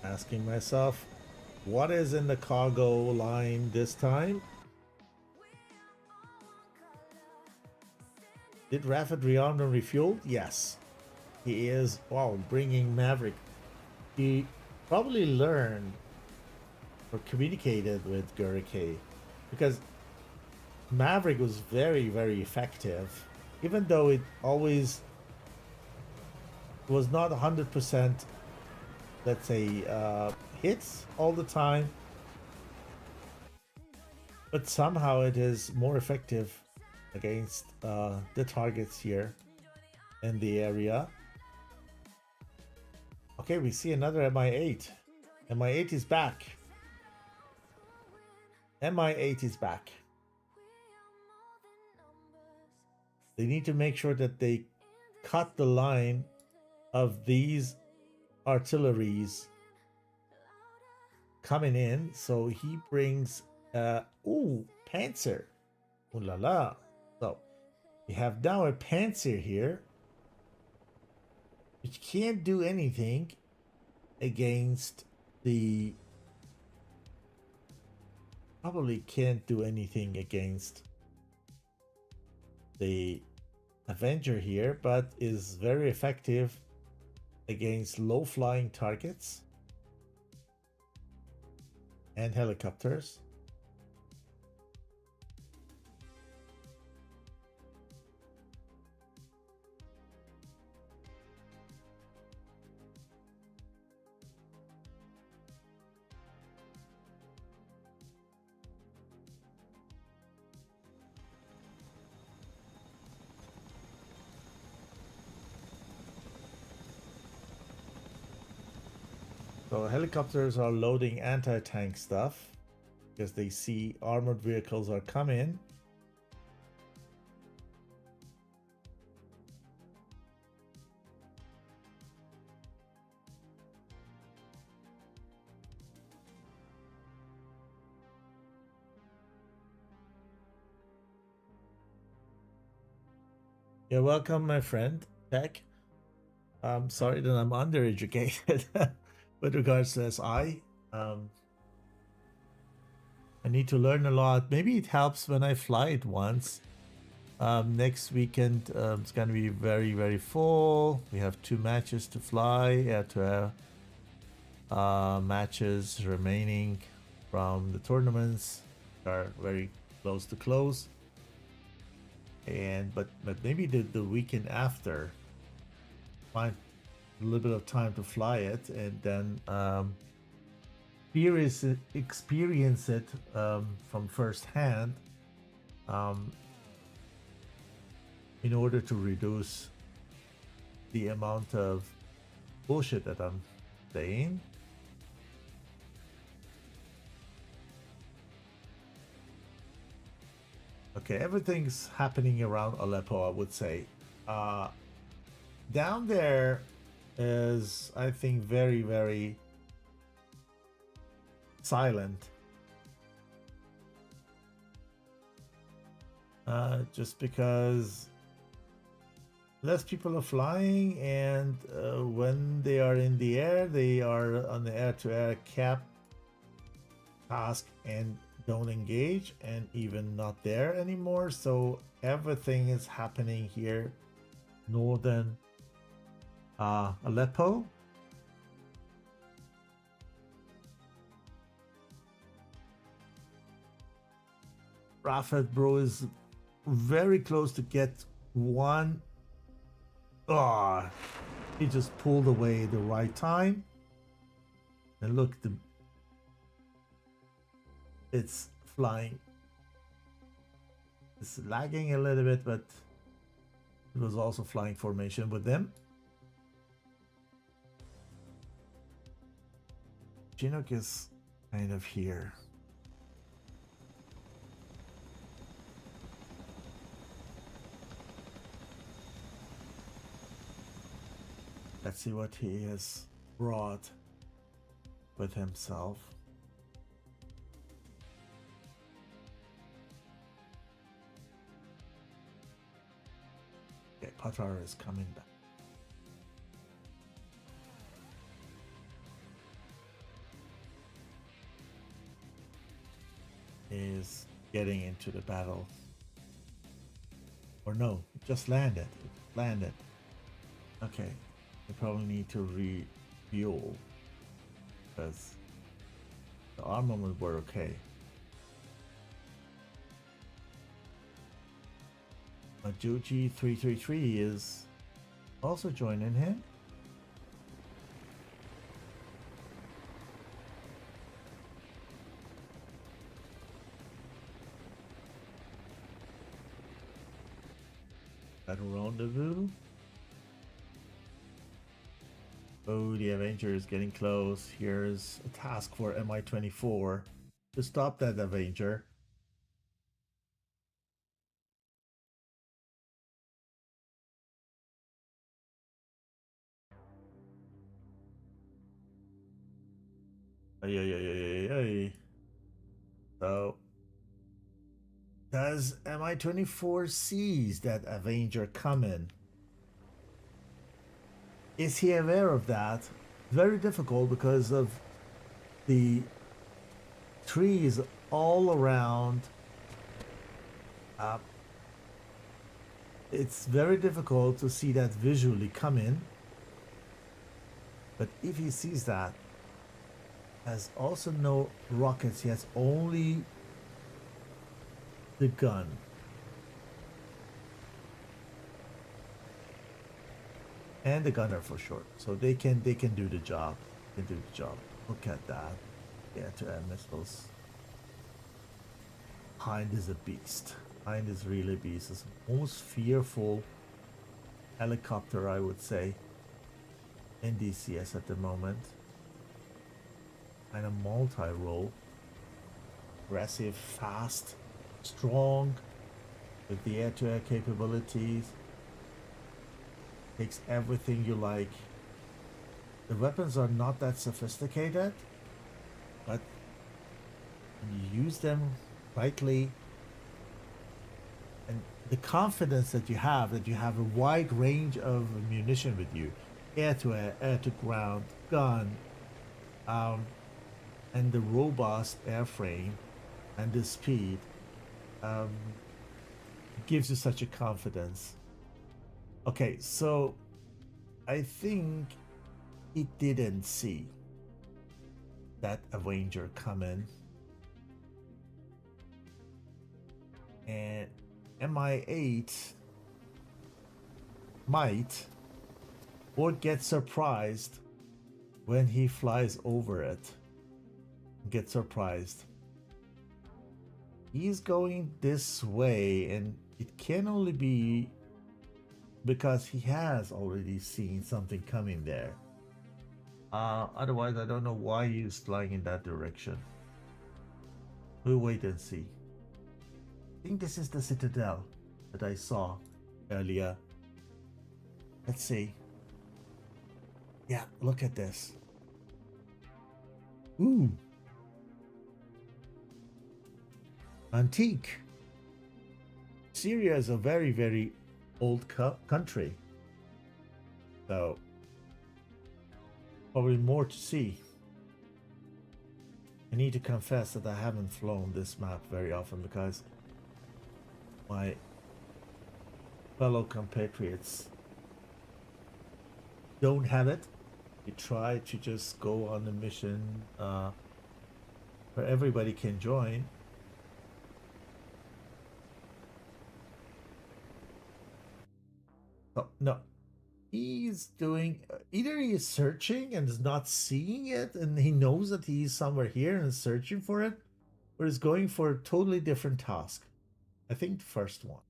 Asking myself, what is in the cargo line this time? Did Rafet rearmed and refueled? Yes. He is, wow, bringing Maverick. He probably learned or communicated with Gurike, because Maverick was very, very effective, even though it always was not 100%, let's say, hits all the time, but somehow it is more effective against the targets here in the area. Okay, we see another MI8. MI8 is back. MI8 is back. They need to make sure that they cut the line of these artilleries coming in. So he brings Panzer. Ooh la la. So we have now a Panzer here, which can't do anything against the, probably can't do anything against the Avenger here, but is very effective against low flying targets and helicopters. So helicopters are loading anti-tank stuff because they see armored vehicles are coming. You're welcome, my friend, Tech. I'm sorry that I'm undereducated with regards to SI. I need to learn a lot. Maybe it helps when I fly it once Next weekend it's going to be very, very full. We have 2 matches to fly, air to air matches remaining from the tournaments are very close to close. And but maybe the weekend after, find a little bit of time to fly it and then experience it from first hand. In order to reduce the amount of bullshit that I'm saying. Okay, everything's happening around Aleppo, I would say. Down there is, I think, very, very silent. Just because less people are flying, and when they are in the air, they are on the air-to-air cap task and don't engage, and even not there anymore. So everything is happening here, northern Aleppo. Rafat, bro, is very close to get one. Ah, he just pulled away the right time. And look, it's flying. It's lagging a little bit, but it was also flying formation with them. Chinook is kind of here. Let's see what he has brought with himself. Okay, Patar is coming back. Is getting into the battle. Or no, it just landed. It landed. Okay. We probably need to refuel because the armament were okay. Juji 333 is also joining him. Battle rendezvous. Oh, the Avenger is getting close. Here's a task for Mi-24 to stop that Avenger. So, does Mi-24 sees that Avenger coming? Is he aware of that? Very difficult because of the trees all around. It's very difficult to see that visually come in. But if he sees that, has also no rockets, he has only the gun. And the gunner for short. So they can do the job. They can do the job. Look at that. Yeah, to air missiles. Hind is a beast. Hind is really a beast. It's the most fearful helicopter, I would say, in DCS at the moment. Kind of multi-role. Aggressive, fast, strong, with the air-to-air capabilities. Takes everything you like. The weapons are not that sophisticated, but when you use them rightly, and the confidence that you have a wide range of munition with you, air to air, air to ground, gun, and the robust airframe and the speed, gives you such a confidence. Okay, so I think he didn't see that Avenger come in. And MI8 might or get surprised when he flies over it. Get surprised. He's going this way, and it can only be because he has already seen something coming there. Otherwise, I don't know why he's flying in that direction. We'll wait and see. I think this is the citadel that I saw earlier. Let's see. Yeah, look at this. Ooh. Antique. Syria is a very, very old country. So, probably more to see. I need to confess that I haven't flown this map very often because my fellow compatriots don't have it. We try to just go on a mission where everybody can join. Oh, no, he's doing either he is searching and is not seeing it, and he knows that he's somewhere here and is searching for it, or is going for a totally different task. I think the first one.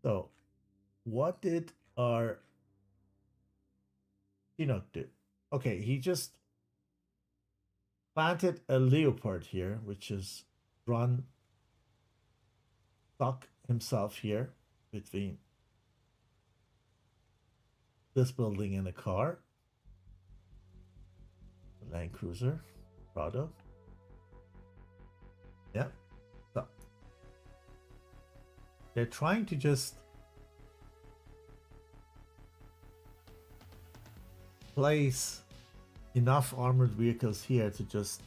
So, what did our Chinook do? Okay, he just planted a leopard here, which is run stuck himself here between this building and a car. Land Cruiser, Prado. Yeah. So they're trying to just place enough armored vehicles here to just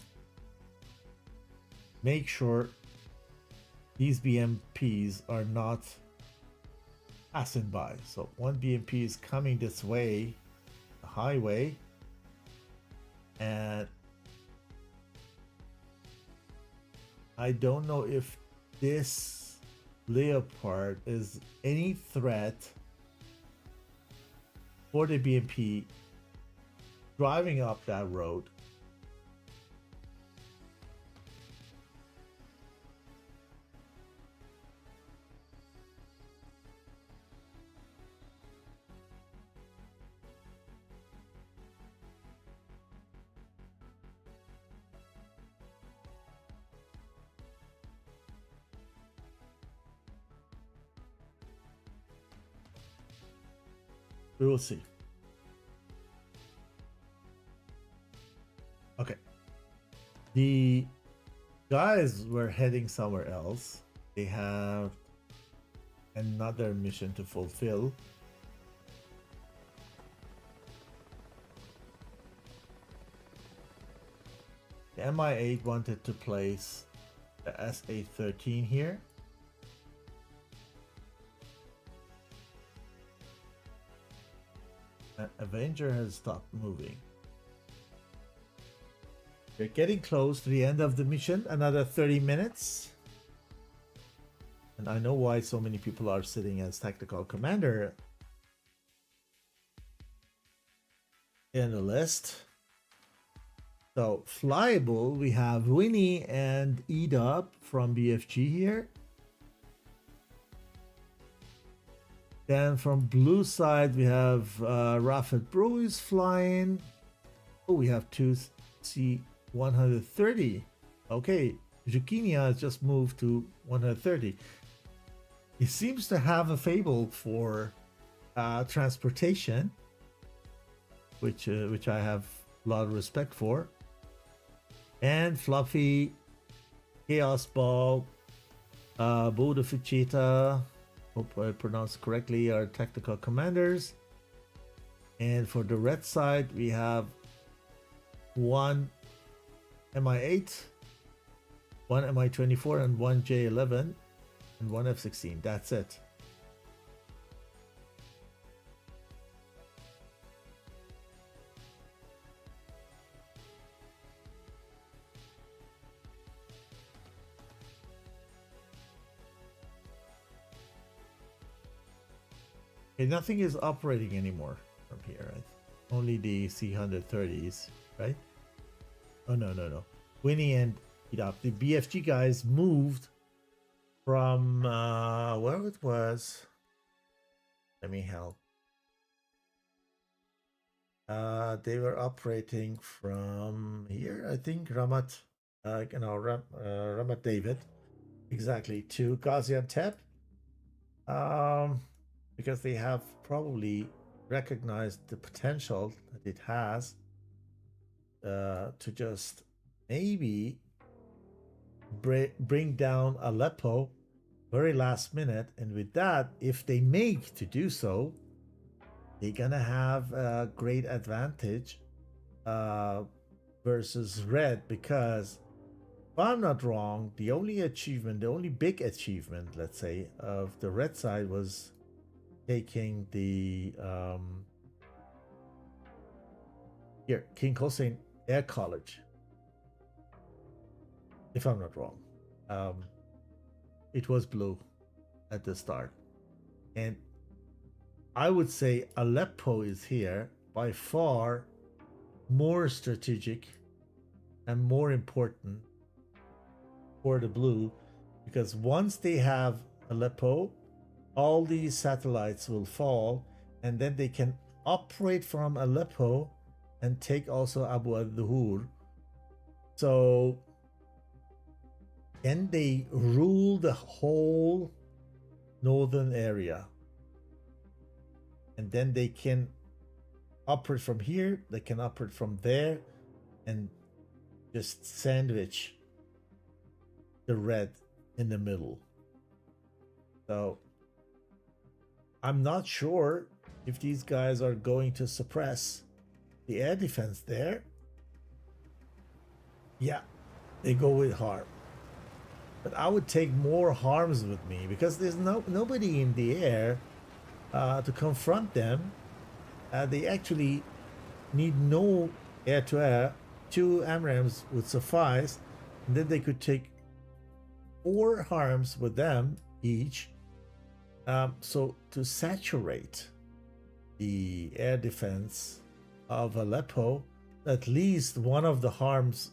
make sure these BMPs are not passing by. So one BMP is coming this way, the highway, and I don't know if this Leopard is any threat for the BMP driving up that road. We will see. Okay. The guys were heading somewhere else. They have another mission to fulfill. The MI8 wanted to place the SA-13 here. Avenger has stopped moving. We're getting close to the end of the mission. Another 30 minutes. And I know why so many people are sitting as tactical commander in the list. So, flyable, we have Winnie and Edop from BFG here. Then from blue side, we have Rafet Bro is flying. Oh, we have two C-130. Okay, Zucchinia has just moved to 130. He seems to have a fable for transportation, which I have a lot of respect for. And Fluffy, Chaos Ball, Boda Fuchita, hope I pronounced correctly, are tactical commanders. And for the red side, we have one MI8 one Mi-24 and one J11 and one F-16. That's it. Okay, nothing is operating anymore from here. Right? Only the C-130s, right? Oh, no. Winnie and the BFG guys moved from where it was. Let me help. They were operating from here, I think, Ramat David, exactly, to Gaziantep, because they have probably recognized the potential that it has to just maybe bring down Aleppo very last minute, and with that, if they make to do so, they're gonna have a great advantage versus red, because if I'm not wrong, the only big achievement, let's say, of the red side was taking the King Hussein Air College, if I'm not wrong. It was blue at the start, and I would say Aleppo is here by far more strategic and more important for the blue, because once they have Aleppo, all these satellites will fall, and then they can operate from Aleppo and take also Abu al-Dhuhr. So then they rule the whole northern area, and then they can operate from here, they can operate from there, and just sandwich the red in the middle. So I'm not sure if these guys are going to suppress the air defense there. Yeah, they go with harm, but I would take more harms with me, because there's nobody in the air to confront them. They actually need no air-to-air. 2 AMRAAMs would suffice, and then they could take 4 harms with them each. So to saturate the air defense of Aleppo, at least one of the harms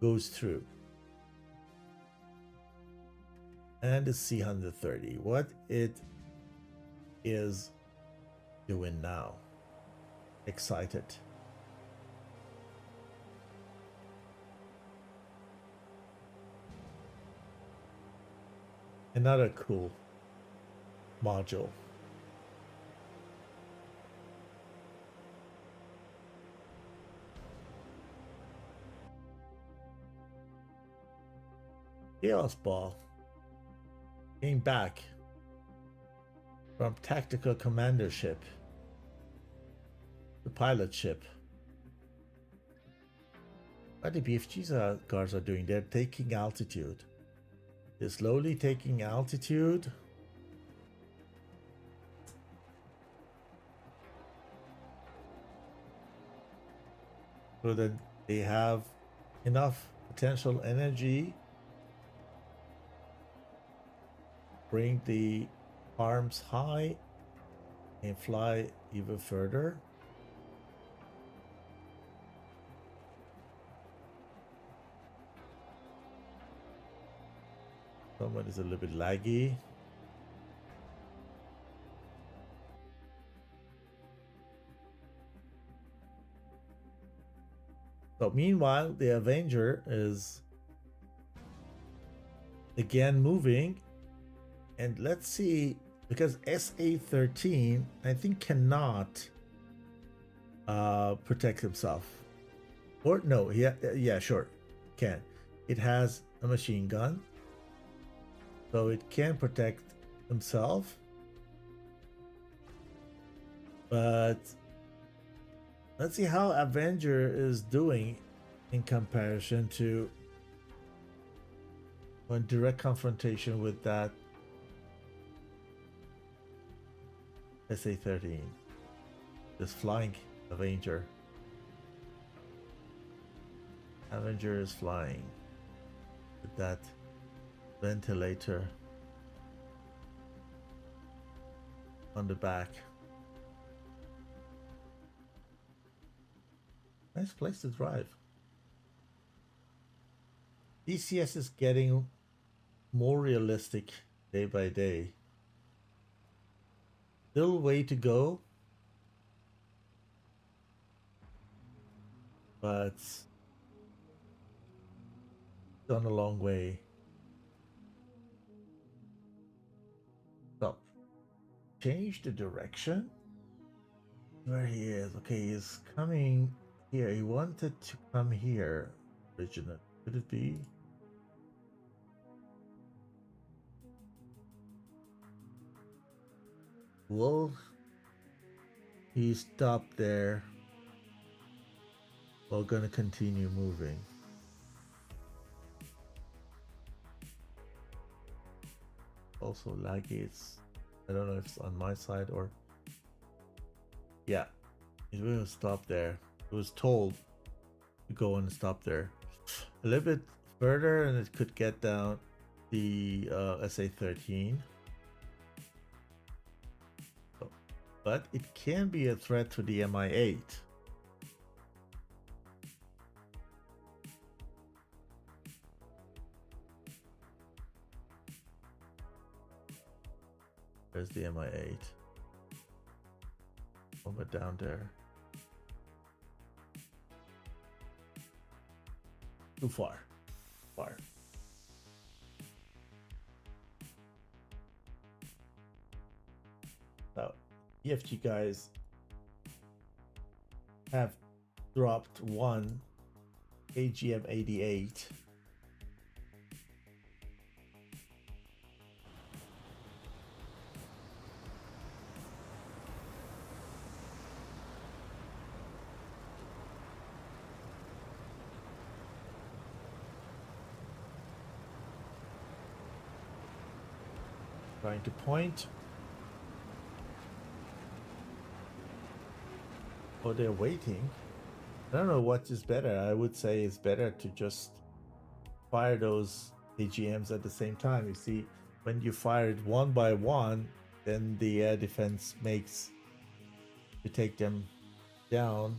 goes through. And the C-130, what it is doing now. Excited. Another cool module. Chaos Ball came back from tactical commandership to pilot ship. What the BFG's guards are doing, they're taking altitude. They're slowly taking altitude. So that they have enough potential energy, bring the arms high and fly even further. Someone is a little bit laggy. So meanwhile, the Avenger is again moving, and let's see, because SA-13 I think cannot protect himself, or no, yeah, sure, can. It has a machine gun, so it can protect himself, but let's see how Avenger is doing in comparison to in direct confrontation with that SA-13. This flying Avenger. Avenger is flying with that ventilator on the back. Nice place to drive. DCS is getting more realistic day by day. Still way to go, but done a long way. So, change the direction where he is. Okay, he's coming here. He wanted to come here originally. Could it be? Well, he stopped there. We're gonna continue moving. Also laggy. It's, I don't know if it's on my side or, yeah, it will stop there. It was told to go and stop there. A little bit further and it could get down the SA-13. But it can be a threat to the Mi-8. There's the Mi-8. Over down there. Too far. Far. So, EFG guys have dropped one AGM-88. Trying to point. Oh, they're waiting. I don't know what is better. I would say it's better to just fire those AGMs at the same time. You see, when you fire it one by one, then the air defense makes you take them down.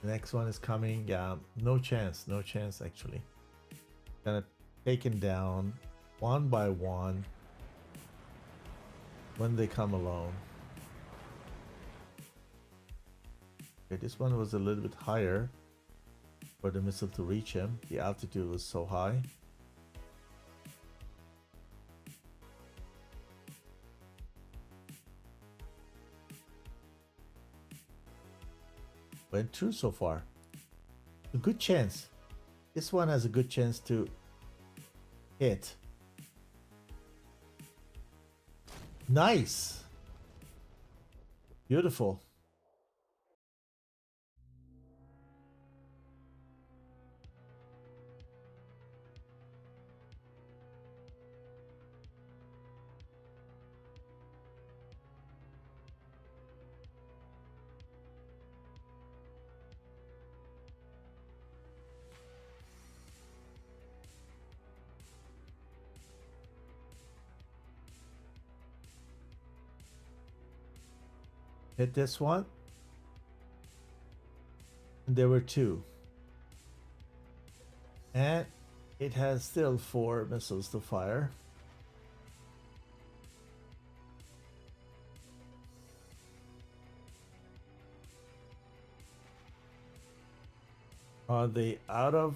The next one is coming. Yeah, no chance actually. Gonna taken down one by one when they come along. Okay, this one was a little bit higher for the missile to reach him. The altitude was so high. Went through so far. A good chance. This one has a good chance to hit. Nice. Beautiful. Hit this one. And there were two. And it has still 4 missiles to fire. Are they out of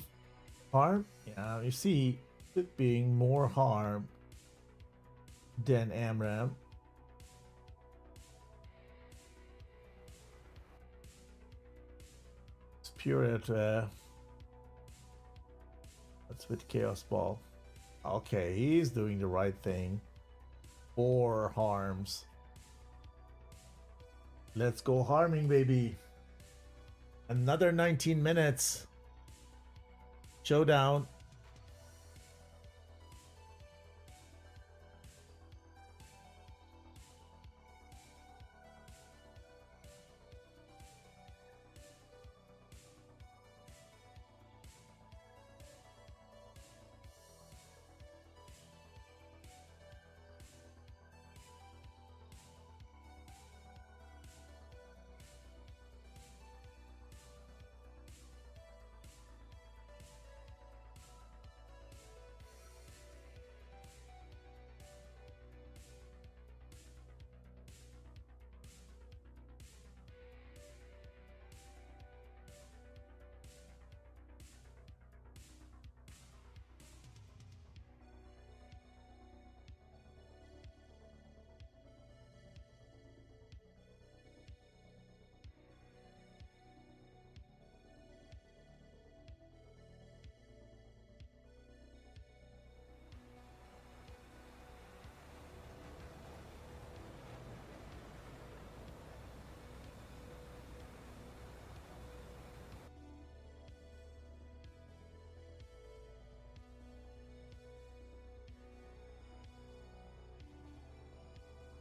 harm? Yeah, you see it being more harm than AMRAAM. It's pure at that's with Chaos Ball. Okay, he's doing the right thing. 4 harms. Let's go harming, baby. Another 19 minutes. Showdown.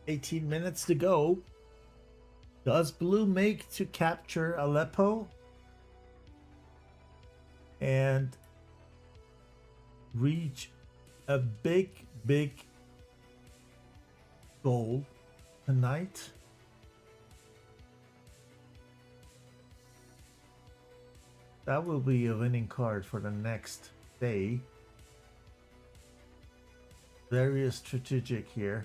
$18 minutes to go. Does blue make to capture Aleppo and reach a big goal tonight? That will be a winning card for the next day. Very strategic here.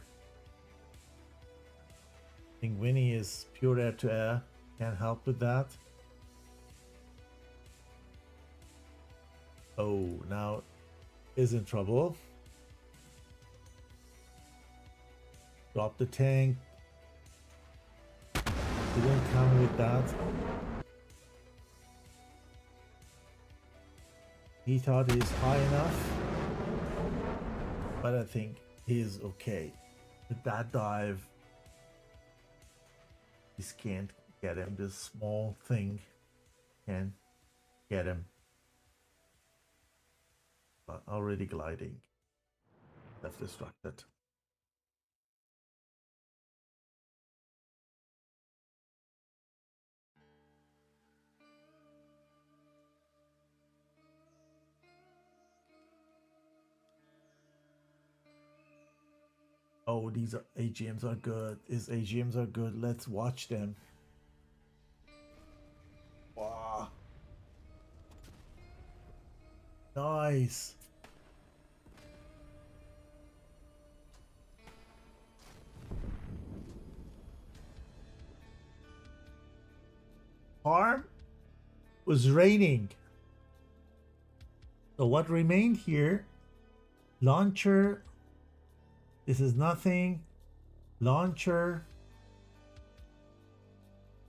I think Winnie is pure air to air. Can't help with that. Oh, now is in trouble. Drop the tank. Didn't come with that. He thought he's high enough, but I think he's okay. With that dive, this can't get him. This small thing can get him. But already gliding. Self-destructed. Oh, these are AGMs are good. His AGMs are good. Let's watch them. Wow. Nice. Harm was raining. So what remained here? Launcher. This is nothing. Launcher.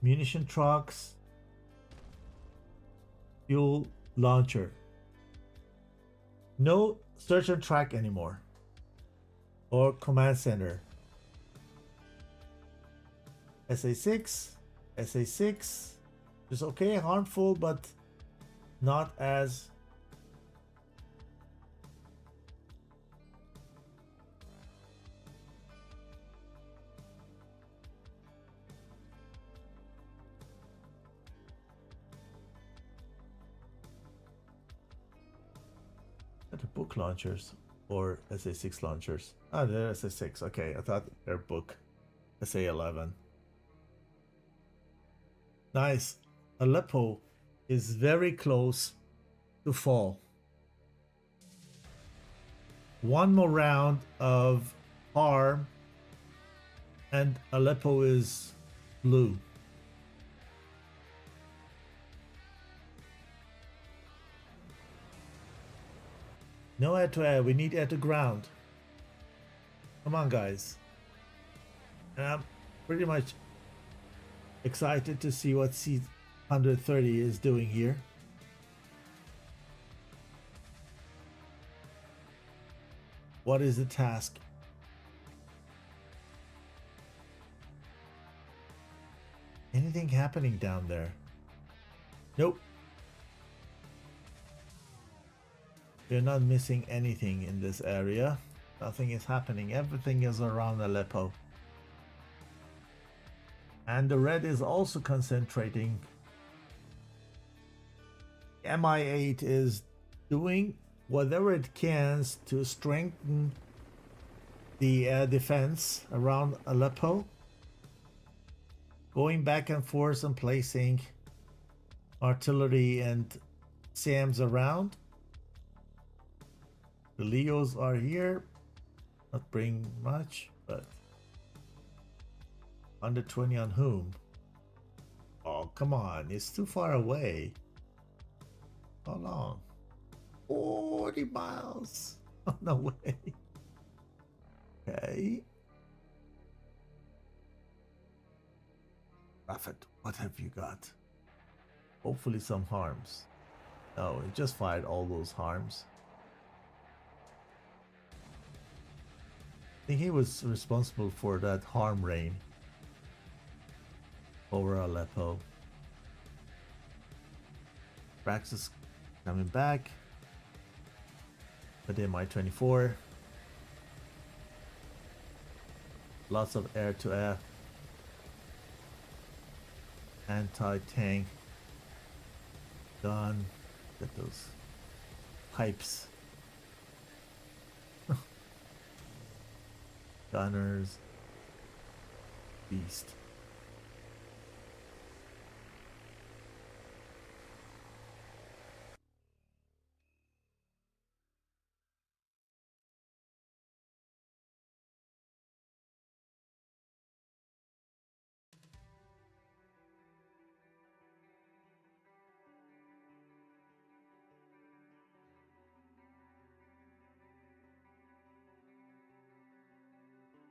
Munition trucks. Fuel launcher. No search and track anymore. Or command center. SA6. SA6. Just okay, harmful, but not as the book launchers or SA6 launchers. Ah, they're SA6. Okay, I thought they're book SA11. Nice. Aleppo is very close to fall. One more round of harm and Aleppo is blue. No air to air, we need air to ground. Come on, guys. And I'm pretty much excited to see what C-130 is doing here. What is the task? Anything happening down there? Nope. You're not missing anything in this area. Nothing is happening. Everything is around Aleppo. And the red is also concentrating. MI8 is doing whatever it can to strengthen the air defense around Aleppo. Going back and forth and placing artillery and SAMs around. The Leos are here. Not bringing much, but 120 on whom? Oh, come on. It's too far away. How long? 40 miles. Oh, no way. Okay. Raffet, what have you got? Hopefully some harms. No, it just fired all those harms. I think he was responsible for that harm rain over Aleppo. Praxis coming back. But in my 24. Lots of air-to-air. Anti-tank gun. Get those pipes. Gunners. Beast.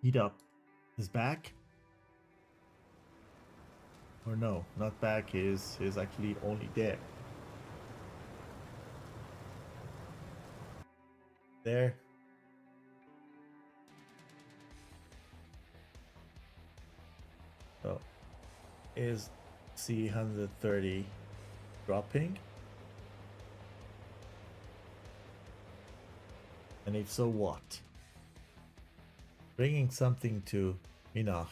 Heat up. Is back? Or no, not back. Is actually only there. There. So is C130 dropping? And if so, what? Bringing something to Mina.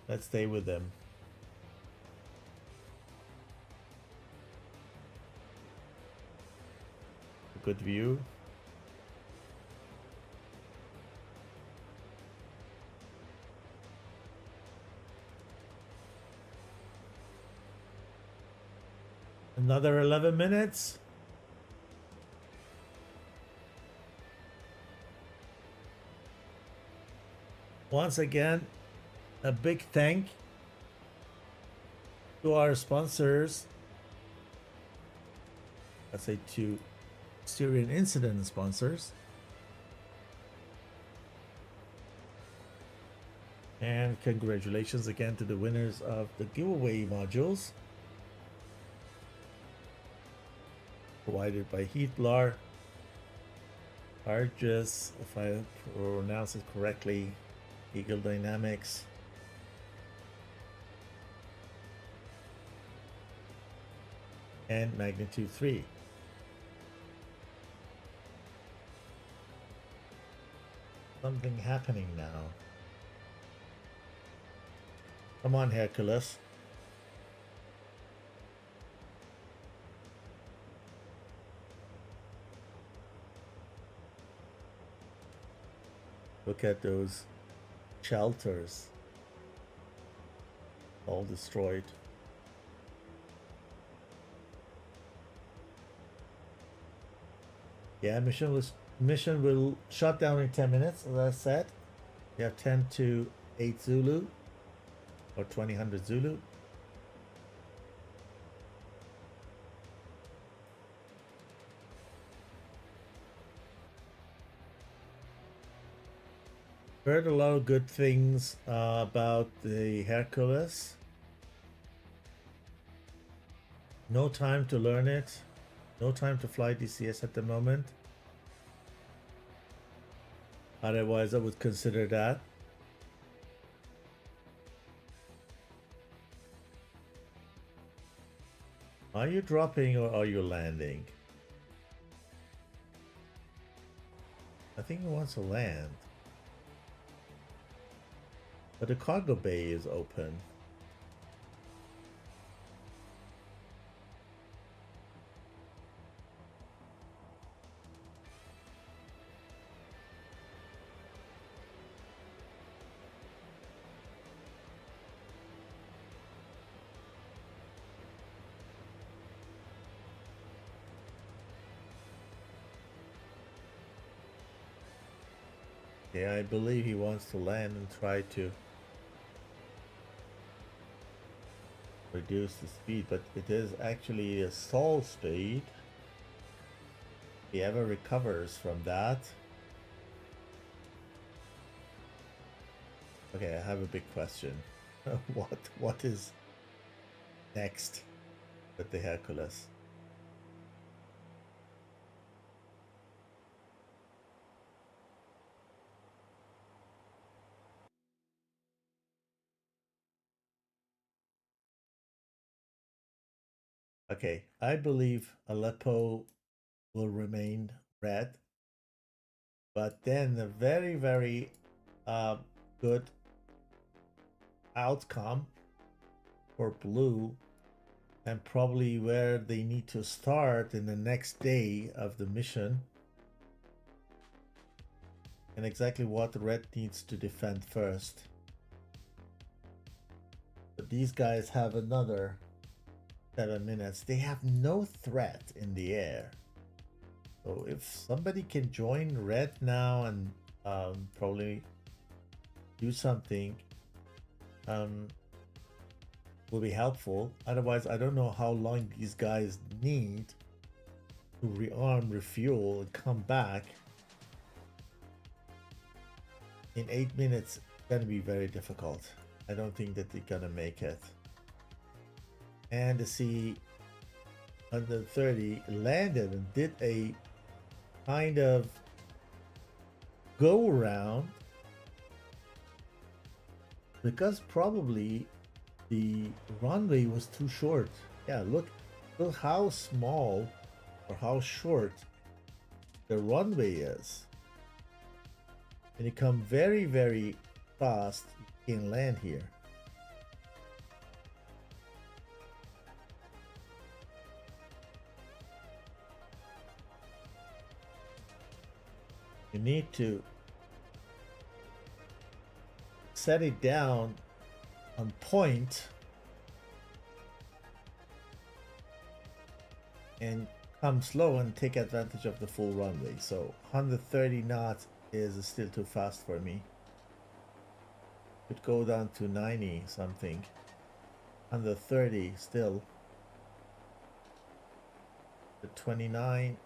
Let's stay with them. A good view. Another 11 minutes. Once again, a big thank to our sponsors. Let's say to Syrian Incident sponsors. And congratulations again to the winners of the giveaway modules. Provided by Heatblar, Argus, if I pronounce it correctly, Eagle Dynamics, and Magnitude 3. Something happening now. Come on, Hercules. Look at those shelters. All destroyed. Yeah, mission will shut down in 10 minutes, as I said. We have 10 to 8 Zulu or 2000 Zulu. Heard a lot of good things about the Hercules. No time to learn it. No time to fly DCS at the moment. Otherwise, I would consider that. Are you dropping or are you landing? I think he wants to land. But the cargo bay is open. Yeah, I believe he wants to land and try to reduce the speed, but it is actually a stall speed. If he ever recovers from that. Okay, I have a big question. What is next with the Hercules? Okay, I believe Aleppo will remain red, but then a very, very good outcome for blue, and probably where they need to start in the next day of the mission, and exactly what red needs to defend first. But these guys have another 7 minutes. They have no threat in the air. So if somebody can join red now and probably do something, will be helpful. Otherwise, I don't know how long these guys need to rearm, refuel, and come back. In 8 minutes, it's gonna be very difficult. I don't think that they're gonna make it. And the C-130 landed and did a kind of go around because probably the runway was too short. Yeah, look how small or how short the runway is. And you come very, very fast, you can land here. You need to set it down on point and come slow and take advantage of the full runway. So 130 knots is still too fast for me. Could go down to 90 something. 130 still. The 29,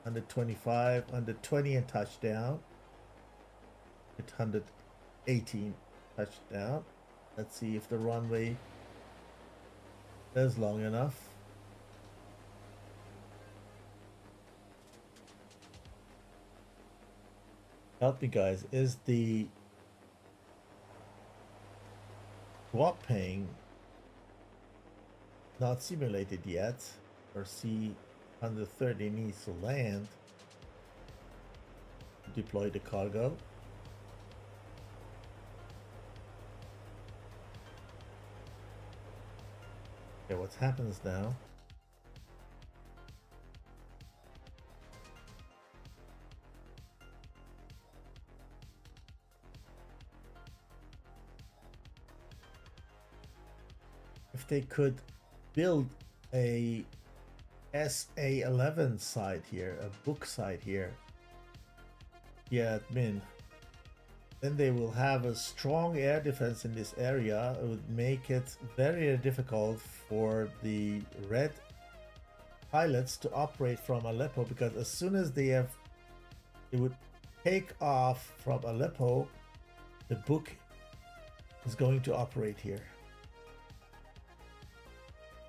125, 120 and touchdown. At 118 touchdown. Let's see if the runway is long enough. Help me guys, is the swapping not simulated yet? Or C-130 needs to land, deploy the cargo. Okay, what happens now? If they could build a SA-11 site here, a book site here, yeah, admin, then they will have a strong air defense in this area. It would make it very difficult for the red pilots to operate from Aleppo, because as soon as they would take off from Aleppo, the book is going to operate here.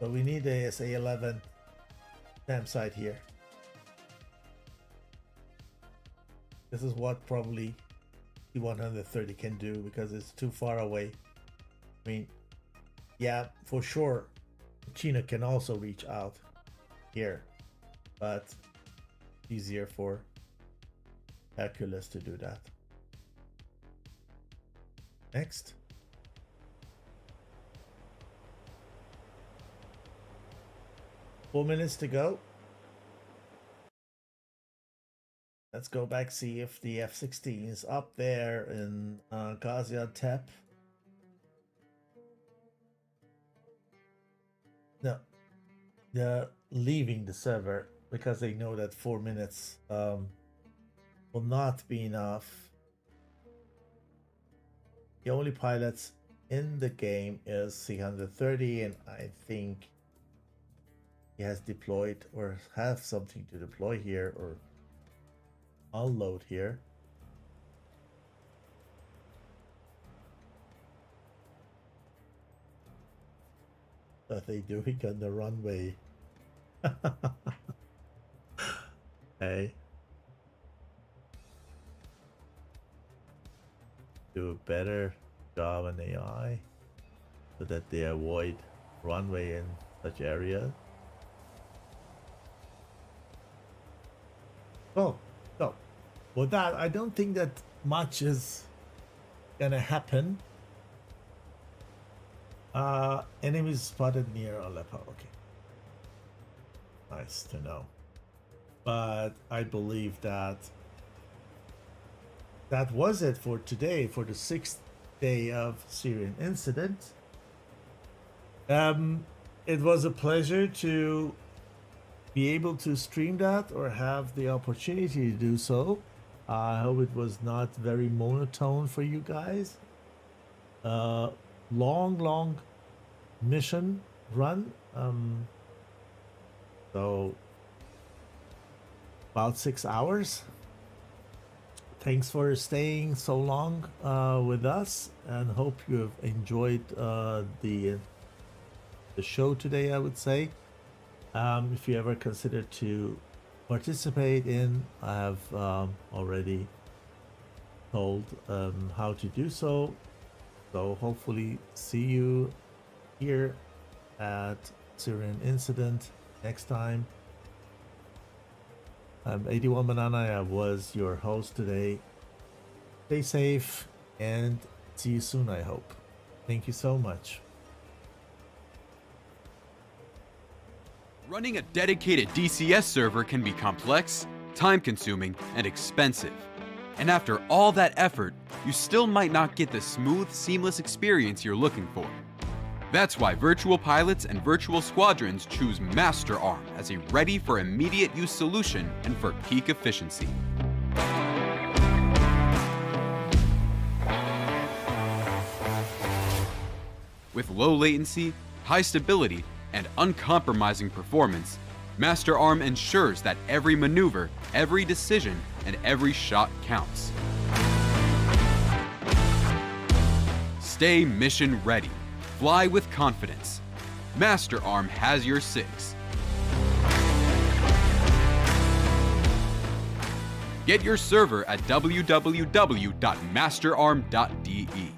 So we need a SA-11 campsite here. This is what probably C-130 can do, because it's too far away. I mean, yeah, for sure, China can also reach out. here, but easier for Hercules to do that. Next. Four minutes to go. Let's go back, see if the F-16 is up there in Gaziantep. No, they're leaving the server because they know that 4 minutes will not be enough. The only pilots in the game is C-130, and I think he has deployed or have something to deploy here or unload here. What are they doing on the runway? Hey. Do a better job on AI so that they avoid runway in such areas. Oh, so with that, I don't think that much is gonna happen. Enemies spotted near Aleppo. Okay, nice to know. But I believe that that was it for today, for the 6th day of Syrian Incident. It was a pleasure to be able to stream that or have the opportunity to do so. I hope it was not very monotone for you guys. Long mission run. So about 6 hours. Thanks for staying so long with us, and hope you have enjoyed the show today, I would say. If you ever consider to participate in, I have already told how to do so. So hopefully see you here at Syrian Incident next time. I'm 81 Banana. I was your host today. Stay safe and see you soon, I hope. Thank you so much. Running a dedicated DCS server can be complex, time-consuming, and expensive. And after all that effort, you still might not get the smooth, seamless experience you're looking for. That's why virtual pilots and virtual squadrons choose MasterArm as a ready-for-immediate-use solution and for peak efficiency. With low latency, high stability, and uncompromising performance, MasterArm ensures that every maneuver, every decision, and every shot counts. Stay mission ready. Fly with confidence. MasterArm has your 6. Get your server at www.masterarm.de.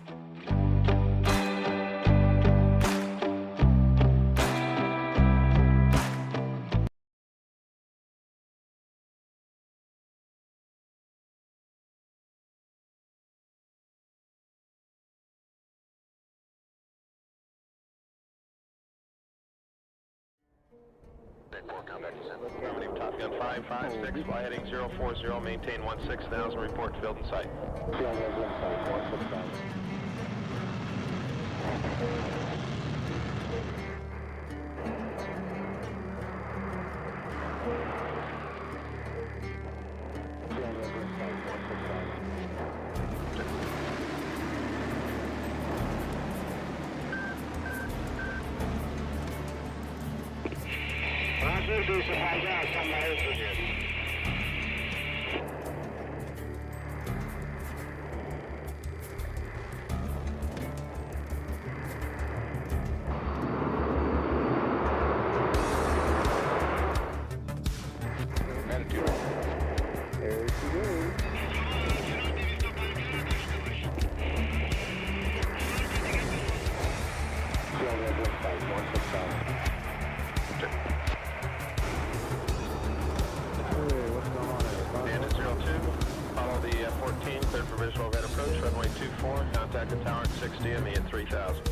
Top Gun 556, fly heading 040, maintain 16,000, report field in sight. visual overhead approach, runway 24, contact the tower at 6 DME at 3000.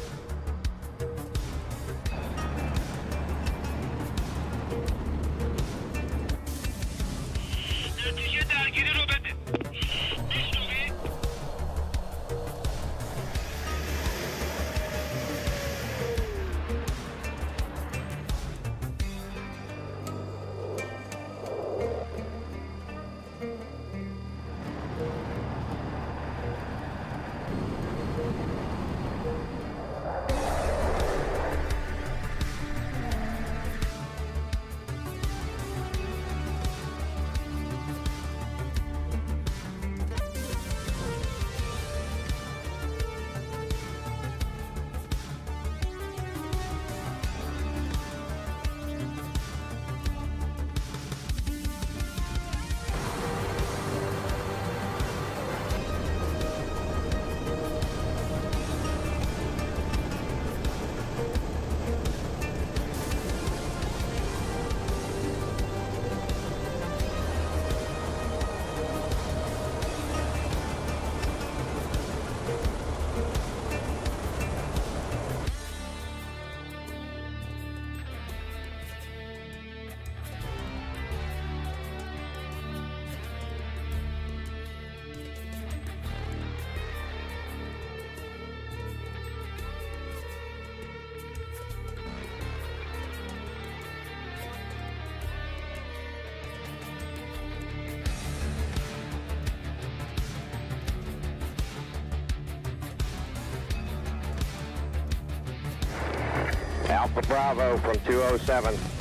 Alpha Bravo from 207.